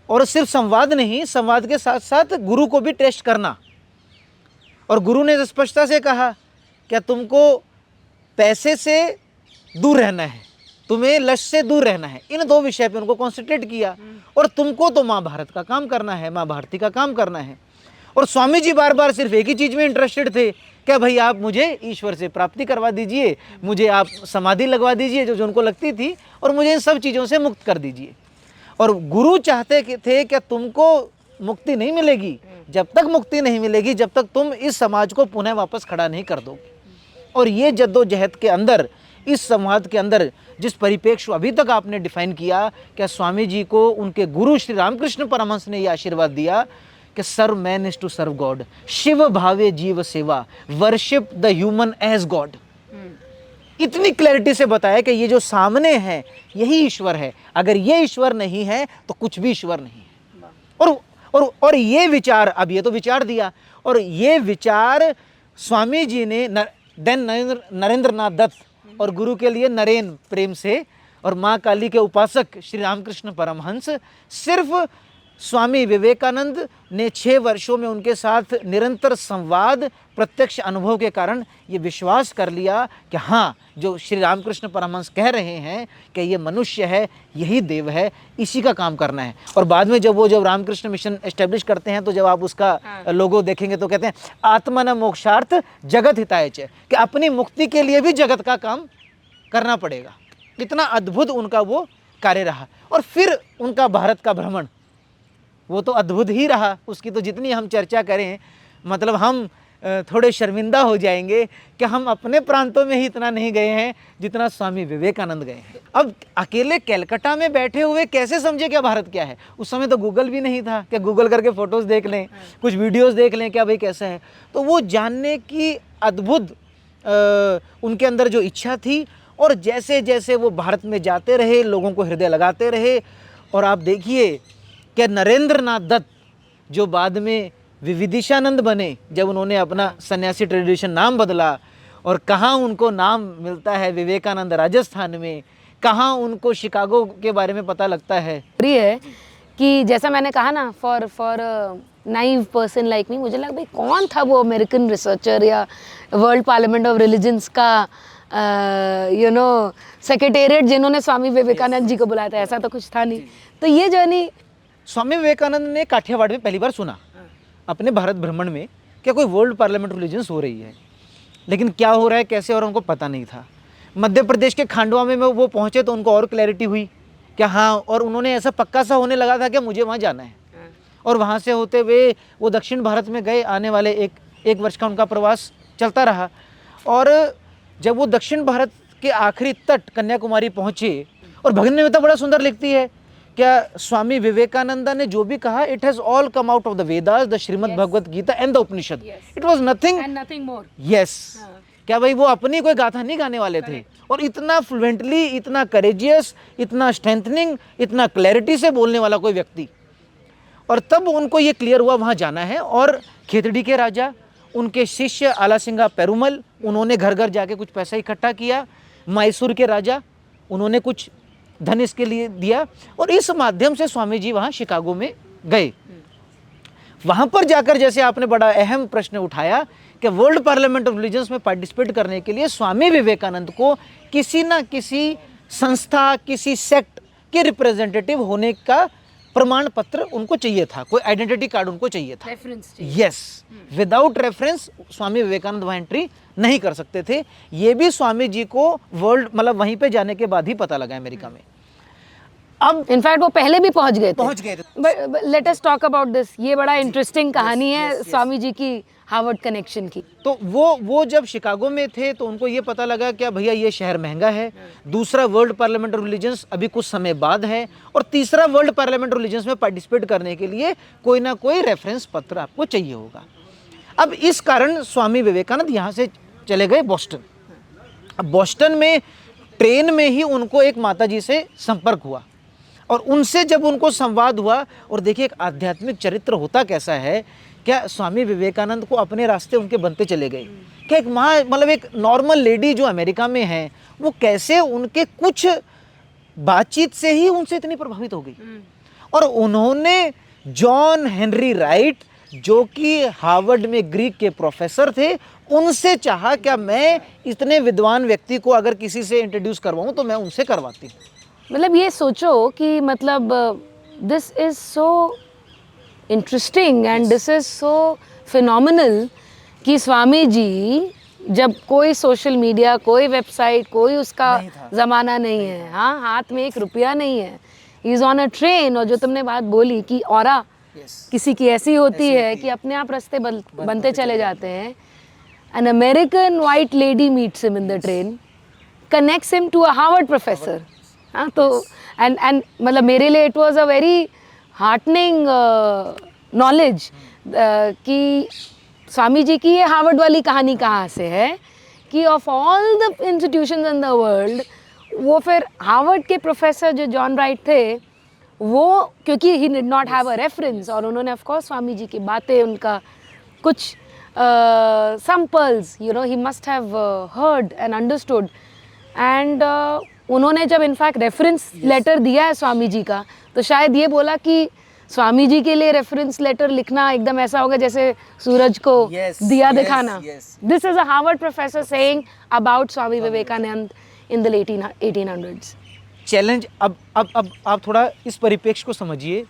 और सिर्फ संवाद नहीं, संवाद के साथ साथ गुरु को भी टेस्ट करना. और गुरु ने स्पष्टता से कहा क्या तुमको पैसे से दूर रहना है, तुम्हें लक्ष्य से दूर रहना है, इन 2 विषय पे उनको कॉन्सेंट्रेट किया. और तुमको तो माँ भारत का काम करना है, माँ भारती का काम करना है. और स्वामी जी बार बार सिर्फ एक ही चीज़ में इंटरेस्टेड थे, क्या भाई आप मुझे ईश्वर से प्राप्ति करवा दीजिए, मुझे आप समाधि लगवा दीजिए जो उनको लगती थी, और मुझे इन सब चीज़ों से मुक्त कर दीजिए. और गुरु चाहते थे कि तुमको मुक्ति नहीं मिलेगी, जब तक मुक्ति नहीं मिलेगी जब तक तुम इस समाज को पुनः वापस खड़ा नहीं कर दोगे. और ये जद्दोजहद के अंदर, इस संवाद के अंदर जिस परिप्रेक्ष्य अभी तक आपने डिफाइन किया, क्या स्वामी जी को उनके गुरु श्री रामकृष्ण परमहंस ने ये आशीर्वाद दिया कि serve man is to serve God, Shiva भावे जीव सेवा, worship the human as God. इतनी क्लैरिटी से बताया कि ये जो सामने है यही ईश्वर है, अगर ये ईश्वर नहीं है तो कुछ भी ईश्वर नहीं है. और ये विचार, अब ये तो विचार दिया, और ये विचार स्वामी जी ने नरेंद्रनाथ दत्त और गुरु के लिए नरेन प्रेम से, और माँ काली के उपासक श्री रामकृष्ण परमहंस, सिर्फ स्वामी विवेकानंद ने 6 वर्षों में उनके साथ निरंतर संवाद, प्रत्यक्ष अनुभव के कारण ये विश्वास कर लिया कि हाँ, जो श्री रामकृष्ण परमहंस कह रहे हैं कि ये मनुष्य है, यही देव है, इसी का काम करना है. और बाद में जब रामकृष्ण मिशन एस्टेब्लिश करते हैं, तो जब आप उसका लोगो देखेंगे तो कहते हैं आत्मन मोक्षार्थ जगत हिताय च, कि अपनी मुक्ति के लिए भी जगत का काम करना पड़ेगा. इतना अद्भुत उनका वो कार्य रहा. और फिर उनका भारत का भ्रमण, वो तो अद्भुत ही रहा, उसकी तो जितनी हम चर्चा करें मतलब हम थोड़े शर्मिंदा हो जाएंगे कि हम अपने प्रांतों में ही इतना नहीं गए हैं जितना स्वामी विवेकानंद गए हैं। अब अकेले कलकत्ता में बैठे हुए कैसे समझे क्या भारत क्या है? उस समय तो गूगल भी नहीं था कि गूगल करके फ़ोटोज़ देख लें, कुछ वीडियोस देख लें क्या भाई कैसा है। तो वो जानने की अद्भुत उनके अंदर जो इच्छा थी, और जैसे जैसे वो भारत में जाते रहे, लोगों को हृदय लगाते रहे। और आप देखिए कि नरेंद्र नाथ दत्त जो बाद में विविदिशानंद बने, जब उन्होंने अपना सन्यासी ट्रेडिशन नाम बदला, और कहाँ उनको नाम मिलता है विवेकानंद राजस्थान में, कहाँ उनको शिकागो के बारे में पता लगता है। है कि जैसा मैंने कहा ना, for naive person like me, मुझे लगा भाई कौन था वो अमेरिकन रिसर्चर या वर्ल्ड पार्लियामेंट ऑफ रिलीजन्स का सेक्रेटेरिएट जिन्होंने स्वामी विवेकानंद जी को बुलाया था। ऐसा तो कुछ था नहीं। तो ये जर्नी स्वामी विवेकानंद ने काठियावाड़ में पहली बार सुना अपने भारत भ्रमण में क्या कोई वर्ल्ड पार्लियामेंट ऑफ रिलीजन्स हो रही है, लेकिन क्या हो रहा है कैसे हो रहा है उनको पता नहीं था। मध्य प्रदेश के खांडवा में वो पहुँचे तो उनको और क्लैरिटी हुई क्या हाँ, और उन्होंने ऐसा पक्का सा होने लगा था कि मुझे वहाँ जाना है। और वहाँ से होते हुए वो दक्षिण भारत में गए। आने वाले एक वर्ष का उनका प्रवास चलता रहा। और जब वो दक्षिण भारत के आखिरी तट कन्याकुमारी पहुँचे, और भगवद गीता बड़ा सुंदर लिखती है क्या स्वामी विवेकानंद ने जो भी कहा, it has all come out of the Vedas, the Shrimad Bhagavad Gita and the Upanishad. It was nothing more. Yes, क्या भाई वो अपनी कोई गाथा नहीं गाने वाले थे। और इतना फ्लुएंटली, इतना करेजियस, इतना स्ट्रेंथनिंग, इतना क्लैरिटी से बोलने वाला कोई व्यक्ति। और तब उनको ये क्लियर हुआ वहाँ जाना है। और खेतड़ी के राजा, उनके शिष्य आलासिंगा पेरुमल, उन्होंने घर घर जाके कुछ पैसा इकट्ठा किया। मैसूर के राजा, उन्होंने कुछ धन इसके लिए दिया, और इस माध्यम से स्वामी जी वहाँ शिकागो में गए। वहाँ पर जाकर जैसे आपने बड़ा अहम प्रश्न उठाया कि वर्ल्ड पार्लियामेंट ऑफ रिलीजन्स में पार्टिसिपेट करने के लिए स्वामी विवेकानंद को किसी ना किसी संस्था, किसी सेक्ट के रिप्रेजेंटेटिव होने का प्रमाण पत्र उनको चाहिए था, कोई आइडेंटिटी कार्ड उनको चाहिए था। Yes, without reference Swami Vivekananda वहाँ एंट्री नहीं कर सकते थे। ये भी स्वामी जी को वर्ल्ड मतलब वहीं पे जाने के बाद ही पता लगा अमेरिका में। अब इनफैक्ट वो पहले भी पहुंच गए थे। But let us talk about this. ये बड़ा इंटरेस्टिंग कहानी है स्वामी जी की हार्वर्ड कनेक्शन की। तो वो जब शिकागो में थे तो उनको ये पता लगा क्या भैया ये शहर महंगा है, दूसरा वर्ल्ड पार्लियामेंट ऑफ रिलीजन्स अभी कुछ समय बाद है, और तीसरा वर्ल्ड पार्लियामेंट ऑफ रिलीजन्स में पार्टिसिपेट करने के लिए कोई ना कोई रेफरेंस पत्र आपको चाहिए होगा। अब इस कारण स्वामी विवेकानंद यहाँ से चले गए बोस्टन। अब बोस्टन में ट्रेन में ही उनको एक माताजी से संपर्क हुआ, और उनसे जब उनको संवाद हुआ, और देखिए एक आध्यात्मिक चरित्र होता कैसा है, क्या स्वामी विवेकानंद को अपने रास्ते उनके बनते चले गए। क्या एक माँ मतलब एक नॉर्मल लेडी जो अमेरिका में है, वो कैसे उनके कुछ बातचीत से ही उनसे इतनी प्रभावित हो गई। और उन्होंने जॉन हेनरी राइट जो कि हार्वर्ड में ग्रीक के प्रोफेसर थे, उनसे चाहा क्या मैं इतने विद्वान व्यक्ति को अगर किसी से इंट्रोड्यूस करवाऊँ तो मैं उनसे करवाती हूँ। मतलब ये सोचो कि मतलब this is so interesting and this is so phenomenal कि स्वामी जी जब कोई सोशल मीडिया, कोई वेबसाइट, कोई उसका ज़माना नहीं है, हाँ, हाथ में एक रुपया नहीं है, he is on a train. और जो तुमने बात बोली कि ऑरा किसी की ऐसी होती है कि अपने आप रास्ते बनते चले जाते हैं। An American white lady meets him in the train, connects him to a Harvard professor. हाँ, तो एंड मतलब मेरे लिए it was a very heartening knowledge कि स्वामी जी की ये हार्वर्ड वाली कहानी कहाँ से है कि of all the institutions in the world, वो फिर हार्वर्ड के प्रोफेसर जो जॉन राइट थे, वो क्योंकि he did not have a reference, और उन्होंने ऑफ कोर्स स्वामी जी की बातें, उनका कुछ some pearls, you know, he must have heard and understood. And उन्होंने जब इनफैक्ट रेफरेंस लेटर दिया है स्वामी जी का, तो शायद ये बोला कि स्वामी जी के लिए रेफरेंस लेटर लिखना एकदम ऐसा होगा जैसे सूरज को दिया दिखाना। This is a Harvard professor saying about Swami Vivekananda in the late 1800s। Challenge अब आप थोड़ा इस परिप्रेक्ष्य को समझिए।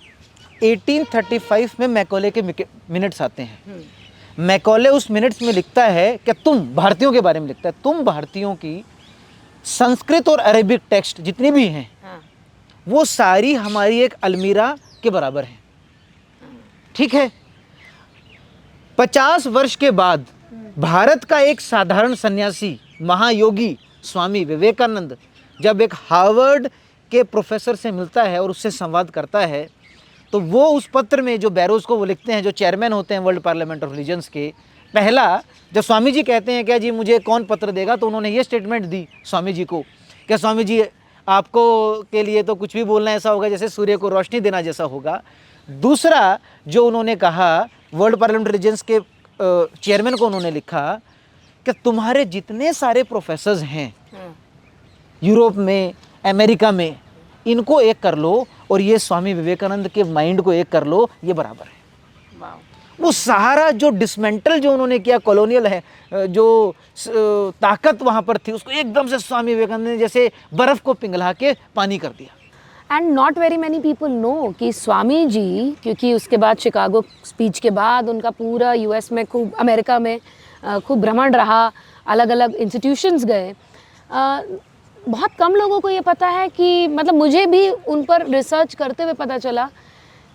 1835 में मैकॉले के मिनट्स आते हैं। मैकॉले उस मिनट्स में लिखता है कि तुम भारतीयों के बारे में लिखता है, तुम भारतीयों की संस्कृत और अरेबिक टेक्स्ट जितनी भी हैं, वो सारी हमारी एक अलमीरा के बराबर हैं। ठीक है, 50 वर्ष के बाद भारत का एक साधारण सन्यासी महायोगी स्वामी विवेकानंद जब एक हार्वर्ड के प्रोफेसर से मिलता है और उससे संवाद करता है, तो वो उस पत्र में जो बैरोज को वो लिखते हैं, जो चेयरमैन होते हैं वर्ल्ड पार्लियामेंट ऑफ रिलीजन्स के, पहला जब स्वामी जी कहते हैं क्या जी मुझे कौन पत्र देगा, तो उन्होंने ये स्टेटमेंट दी स्वामी जी को, क्या स्वामी जी आपको के लिए तो कुछ भी बोलना ऐसा होगा जैसे सूर्य को रोशनी देना जैसा होगा। दूसरा जो उन्होंने कहा, वर्ल्ड पार्लियामेंट रिलीजन्स के चेयरमैन को उन्होंने लिखा कि तुम्हारे जितने सारे प्रोफेसर्स हैं यूरोप में, अमेरिका में, इनको एक कर लो और ये स्वामी विवेकानंद के माइंड को एक कर लो, ये बराबर है। वो सहारा जो डिसमेंटल जो उन्होंने किया, कॉलोनियल है जो ताकत वहाँ पर थी, उसको एकदम से स्वामी विवेकानंद ने जैसे बर्फ़ को पिघला के पानी कर दिया। And not very many people know कि स्वामी जी, क्योंकि उसके बाद शिकागो स्पीच के बाद उनका पूरा यूएस में खूब, अमेरिका में खूब भ्रमण रहा, अलग अलग इंस्टीट्यूशंस गए। बहुत कम लोगों को ये पता है कि, मतलब मुझे भी उन पर रिसर्च करते हुए पता चला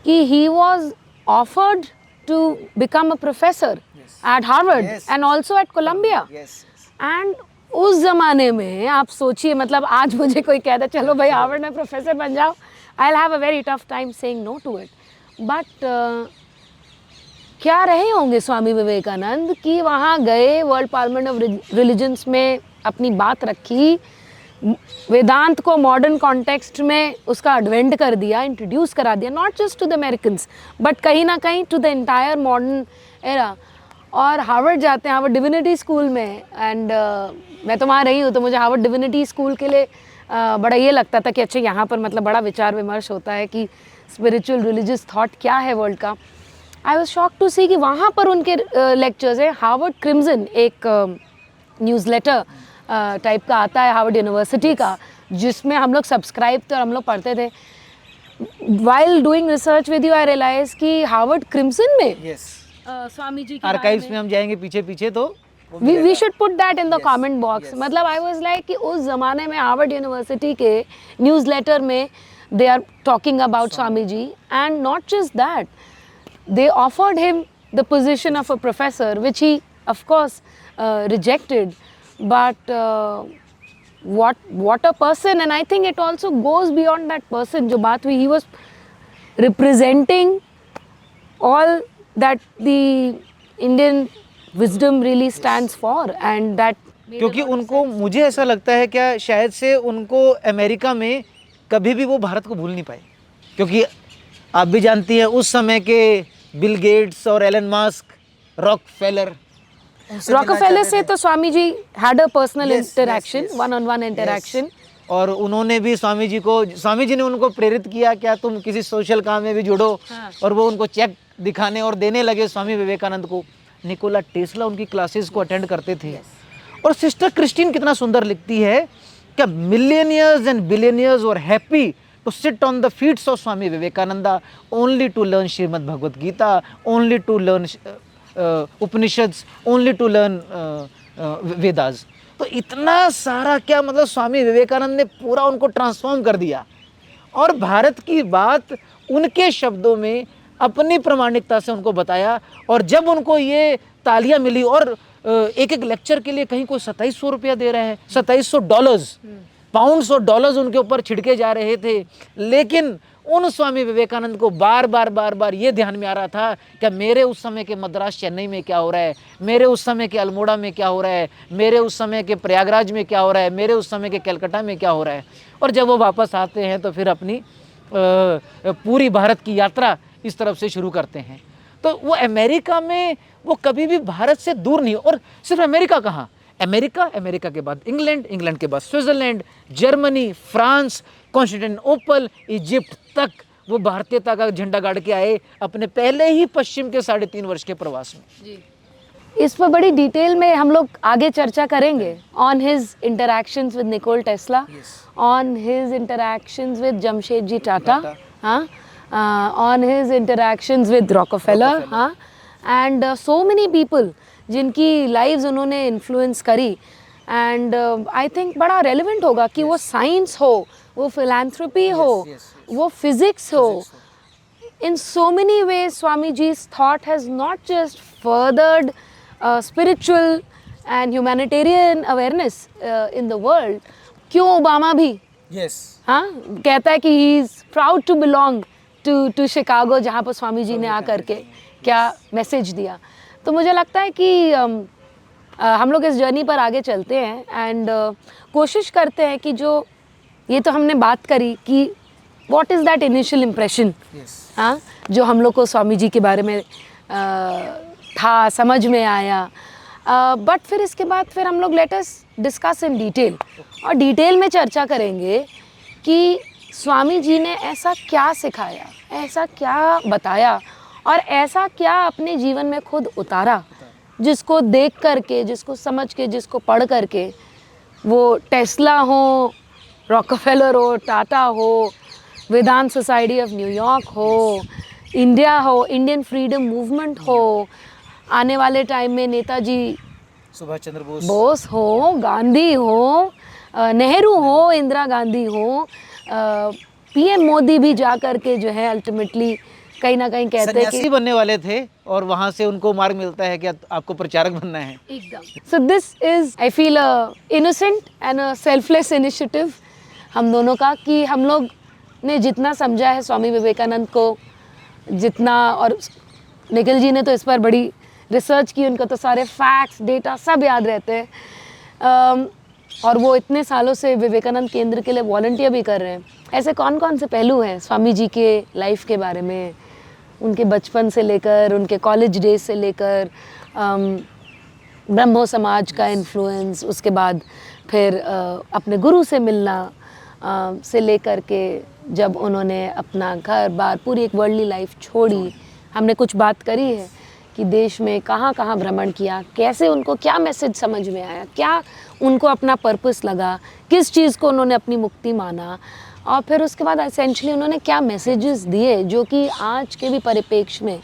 कि he was offered to become a professor at Harvard and also at Columbia. And उस ज़माने में आप सोचिए, मतलब आज मुझे कोई कहता चलो भाई हार्वर्ड में प्रोफेसर बन जाओ, I'll have a very tough time saying no to it. But क्या रहे होंगे स्वामी विवेकानंद कि वहाँ गए, वर्ल्ड पार्लियामेंट ऑफ रिलीजन्स में अपनी बात रखी, वेदांत को मॉडर्न कॉन्टेक्स्ट में उसका एडवेंट कर दिया, इंट्रोड्यूस करा दिया, not just to the Americans but कहीं ना कहीं to the entire modern era. और हार्वर्ड जाते हैं, हार्वर्ड डिविनिटी स्कूल में, एंड मैं तो वहाँ रही हूँ, तो मुझे हार्वर्ड डिविनिटी स्कूल के लिए बड़ा ये लगता था कि अच्छा यहाँ पर मतलब बड़ा विचार विमर्श होता है कि स्पिरिचुअल रिलीजियस थॉट क्या है वर्ल्ड का। आई वॉज शॉक टू सी कि वहाँ पर उनके लेक्चर्स हैं। हार्वर्ड क्रिम्सन एक न्यूज़लेटर टाइप का आता है हार्वर्ड यूनिवर्सिटी का, जिसमें हम लोग सब्सक्राइब थे और हम लोग पढ़ते थे। While doing research with you I realise कि हार्वर्ड क्रिम्सन में स्वामी जी के आर्काइव्स में हम जाएंगे पीछे पीछे, तो we should put that in the comment box. मतलब आई वाज लाइक कि उस ज़माने में हार्वर्ड यूनिवर्सिटी के न्यूज़लेटर में they are talking about Swami ji, and not just that, they offered him the position of a professor, which he of course rejected. But what a person, and I think it also goes beyond that person. जो बात हुई, he was representing all that the Indian wisdom really stands for, and that क्योंकि उनको, मुझे ऐसा लगता है क्या शायद से उनको अमेरिका में कभी भी वो भारत को भूल नहीं पाए, क्योंकि आप भी जानती हैं उस समय के बिल गेट्स और एलन मास्क, रॉकफेलर से तो Swami ji had a personal interaction, one on one interaction, और उन्होंने भी स्वामी जी ने उनको प्रेरित किया क्या तुम किसी सोशल काम में भी जुड़ो। और वो उनको चेक दिखाने और देने लगे स्वामी विवेकानंद को। निकोला टेस्ला उनकी क्लासेस को अटेंड करते थे। और सिस्टर क्रिस्टीन कितना सुंदर लिखती है कि millionaires and billionaires were happy to sit on the feet of Swami Vivekananda only to learn Srimad Bhagavad Gita, only to learn Upanishads, only to learn Vedas. तो इतना सारा क्या, मतलब स्वामी विवेकानंद ने पूरा उनको ट्रांसफॉर्म कर दिया और भारत की बात उनके शब्दों में अपनी प्रामाणिकता से उनको बताया। और जब उनको ये तालियां मिली, और एक एक लेक्चर के लिए कहीं कोई 2700 रुपया दे रहे हैं, $2700 पाउंड्स और डॉलर्स उनके ऊपर छिड़के जा रहे थे। लेकिन उन स्वामी विवेकानंद को बार बार ये ध्यान में आ रहा था कि मेरे उस समय के मद्रास चेन्नई में क्या हो रहा है, मेरे उस समय के अल्मोड़ा में क्या हो रहा है, मेरे उस समय के प्रयागराज में क्या हो रहा है, मेरे उस समय के कलकत्ता में क्या हो रहा है। और जब वो वापस आते हैं तो फिर अपनी पूरी भारत की यात्रा इस तरफ से शुरू करते हैं। तो वो अमेरिका में वो कभी भी भारत से दूर नहीं। और सिर्फ अमेरिका कहाँ, अमेरिका के बाद इंग्लैंड के बाद Switzerland, Germany, France, Constantinople, Egypt तक वो भारतीयता का झंडा गाड़ के आए अपने पहले ही पश्चिम के 3.5 वर्ष के प्रवास में। जी, इस पर बड़ी डिटेल में हम लोग आगे चर्चा करेंगे, on his interactions with Nikola Tesla, on his interactions with Jamshedji Tata, हाँ, on his interactions with Rockefeller, हाँ, एंड सो मेनी पीपल जिनकी लाइव्स उन्होंने इन्फ्लुएंस करी। एंड आई थिंक बड़ा रेलिवेंट होगा कि वो साइंस हो, वो फिलैंथ्रोपी हो, वो फिज़िक्स हो, in so many ways Swami Ji's thought has not just furthered spiritual and humanitarian awareness in the world. क्यों ओबामा भी यस हाँ कहता है कि he is proud to belong to Chicago, जहाँ पर स्वामी जी ने आकर के क्या मैसेज दिया। तो मुझे लगता है कि हम लोग इस जर्नी पर आगे चलते हैं एंड कोशिश करते हैं कि जो ये तो हमने बात करी कि what is that initial impression, हाँ, जो हम लोग को स्वामी जी के बारे में था, समझ में आया, बट फिर इसके बाद फिर हम लोग let us discuss in detail, और डिटेल में चर्चा करेंगे कि स्वामी जी ने ऐसा क्या सिखाया, ऐसा क्या बताया और ऐसा क्या अपने जीवन में खुद उतारा, जिसको देख करके, जिसको समझ के, जिसको पढ़ करके, वो टेस्ला हो, रॉकफेलर हो, टाटा हो, वेदांत सोसाइटी ऑफ न्यूयॉर्क हो, इंडिया हो, इंडियन फ्रीडम मूवमेंट हो, आने वाले टाइम में नेताजी सुभाष चंद्र बोस हो, गांधी हो, नेहरू हो, इंदिरा गांधी हो, पीएम मोदी भी जा कर के जो है अल्टीमेटली कहीं ना कहीं कहते हैं सन्यासी बनने वाले थे और वहाँ से उनको मार्ग मिलता है कि आपको प्रचारक बनना है। एकदम। So this is I feel innocent and a selfless initiative हम दोनों का, कि हम लोग ने जितना समझा है स्वामी विवेकानंद को, जितना, और निखिल जी ने तो इस पर बड़ी रिसर्च की, उनको तो सारे फैक्ट्स, डेटा सब याद रहते हैं, और वो इतने सालों से विवेकानंद केंद्र के लिए वॉलंटियर भी कर रहे हैं। ऐसे कौन कौन से पहलू हैं स्वामी जी के लाइफ के बारे में, उनके बचपन से लेकर उनके कॉलेज डेज से लेकर ब्रह्मो समाज का इन्फ्लुएंस, उसके बाद फिर अपने गुरु से मिलना से लेकर के जब उन्होंने अपना घर बार पूरी एक वर्ल्डली लाइफ छोड़ी, हमने कुछ बात करी है कि देश में कहाँ कहाँ भ्रमण किया, कैसे उनको क्या मैसेज समझ में आया, क्या उनको अपना पर्पस लगा, किस चीज़ को उन्होंने अपनी मुक्ति माना, और फिर उसके बाद एसेंशली उन्होंने क्या मैसेजेस दिए जो कि आज के भी परिप्रेक्ष्य में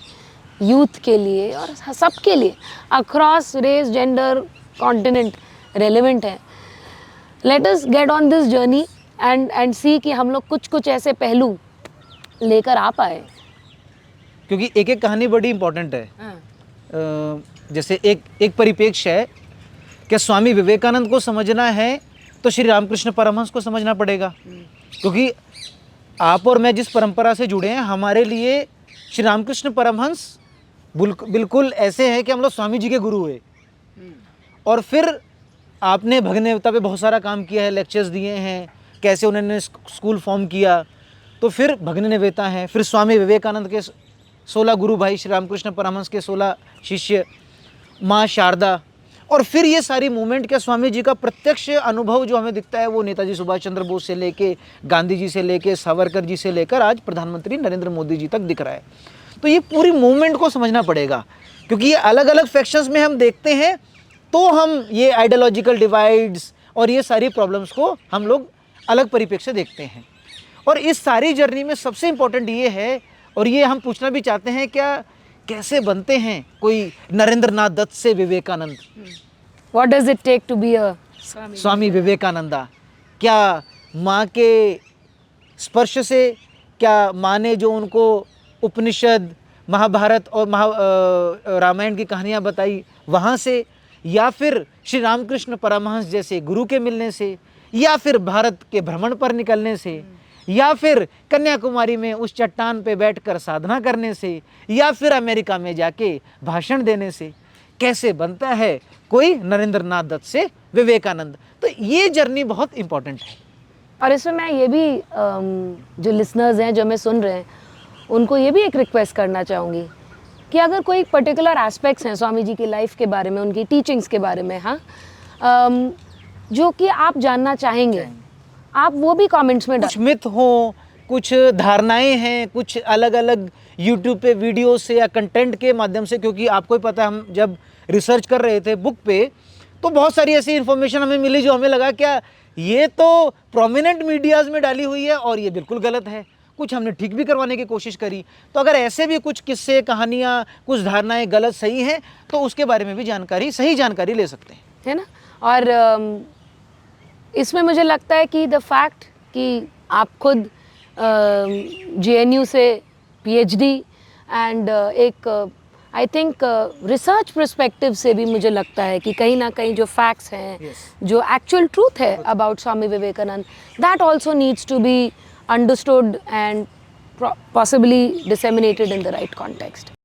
यूथ के लिए और सबके लिए across race, gender, continent relevant है। Let us get on this journey and see कि हम लोग कुछ कुछ ऐसे पहलू लेकर आ पाए, क्योंकि एक एक कहानी बड़ी इम्पोर्टेंट है। जैसे एक परिप्रेक्ष्य है कि स्वामी विवेकानंद को समझना है तो श्री रामकृष्ण परमहंस को समझना पड़ेगा, क्योंकि आप और मैं जिस परंपरा से जुड़े हैं, हमारे लिए श्री रामकृष्ण परमहंस बिल्कुल ऐसे हैं कि हम लोग स्वामी जी के गुरु हुए। और फिर आपने भगनेवता पे बहुत सारा काम किया है, लेक्चर्स दिए हैं, कैसे उन्होंने स्कूल फॉर्म किया, तो फिर भगनेवेता हैं, फिर स्वामी विवेकानंद के 16 गुरु भाई, श्री रामकृष्ण परमहंस के 16 शिष्य, माँ शारदा, और फिर ये सारी मूवमेंट के स्वामी जी का प्रत्यक्ष अनुभव जो हमें दिखता है वो नेताजी सुभाष चंद्र बोस से लेके, गांधी जी से लेके, सावरकर जी से लेकर आज प्रधानमंत्री नरेंद्र मोदी जी तक दिख रहा है। तो ये पूरी मूवमेंट को समझना पड़ेगा, क्योंकि ये अलग अलग फैक्शंस में हम देखते हैं तो हम ये आइडियोलॉजिकल डिवाइड्स और ये सारी प्रॉब्लम्स को हम लोग अलग परिप्रेक्ष्य देखते हैं। और इस सारी जर्नी में सबसे इम्पोर्टेंट ये है, और ये हम पूछना भी चाहते हैं, क्या कैसे बनते हैं कोई नरेंद्र नाथ दत्त से Vivekananda? What does it take to be a स्वामी विवेकानंदा? क्या माँ के स्पर्श से, क्या माँ ने जो उनको उपनिषद, महाभारत और रामायण की कहानियाँ बताई वहाँ से, या फिर श्री रामकृष्ण परमहंस जैसे गुरु के मिलने से, या फिर भारत के भ्रमण पर निकलने से, या फिर कन्याकुमारी में उस चट्टान पे बैठकर साधना करने से, या फिर अमेरिका में जाके भाषण देने से? कैसे बनता है कोई नरेंद्र नाथ दत्त से विवेकानंद? तो ये जर्नी बहुत इम्पोर्टेंट है। और इसमें मैं ये भी जो लिसनर्स हैं, जो हमें सुन रहे हैं, उनको ये भी एक रिक्वेस्ट करना चाहूँगी कि अगर कोई पर्टिकुलर एस्पेक्ट्स हैं स्वामी जी की लाइफ के बारे में, उनकी टीचिंग्स के बारे में, हाँ, जो कि आप जानना चाहेंगे, आप वो भी कमेंट्स में कुछ मिथ हो, कुछ धारणाएं हैं, कुछ अलग अलग यूट्यूब पे वीडियो से या कंटेंट के माध्यम से, क्योंकि आपको ही पता है, हम जब रिसर्च कर रहे थे बुक पे तो बहुत सारी ऐसी इन्फॉर्मेशन हमें मिली जो हमें लगा क्या ये तो प्रोमिनेंट मीडियाज़ में डाली हुई है और ये बिल्कुल गलत है। कुछ हमने ठीक भी करवाने की कोशिश करी। तो अगर ऐसे भी कुछ किस्से, कहानियाँ, कुछ धारणाएं गलत सही हैं तो उसके बारे में भी सही जानकारी ले सकते हैं, है ना। और इसमें मुझे लगता है कि द फैक्ट कि आप खुद JNU से PhD एंड एक आई थिंक रिसर्च पर्सपेक्टिव से भी मुझे लगता है कि कहीं ना कहीं जो फैक्ट्स हैं, जो एक्चुअल ट्रूथ है about Swami Vivekananda, that also needs to be understood and possibly disseminated in the right context.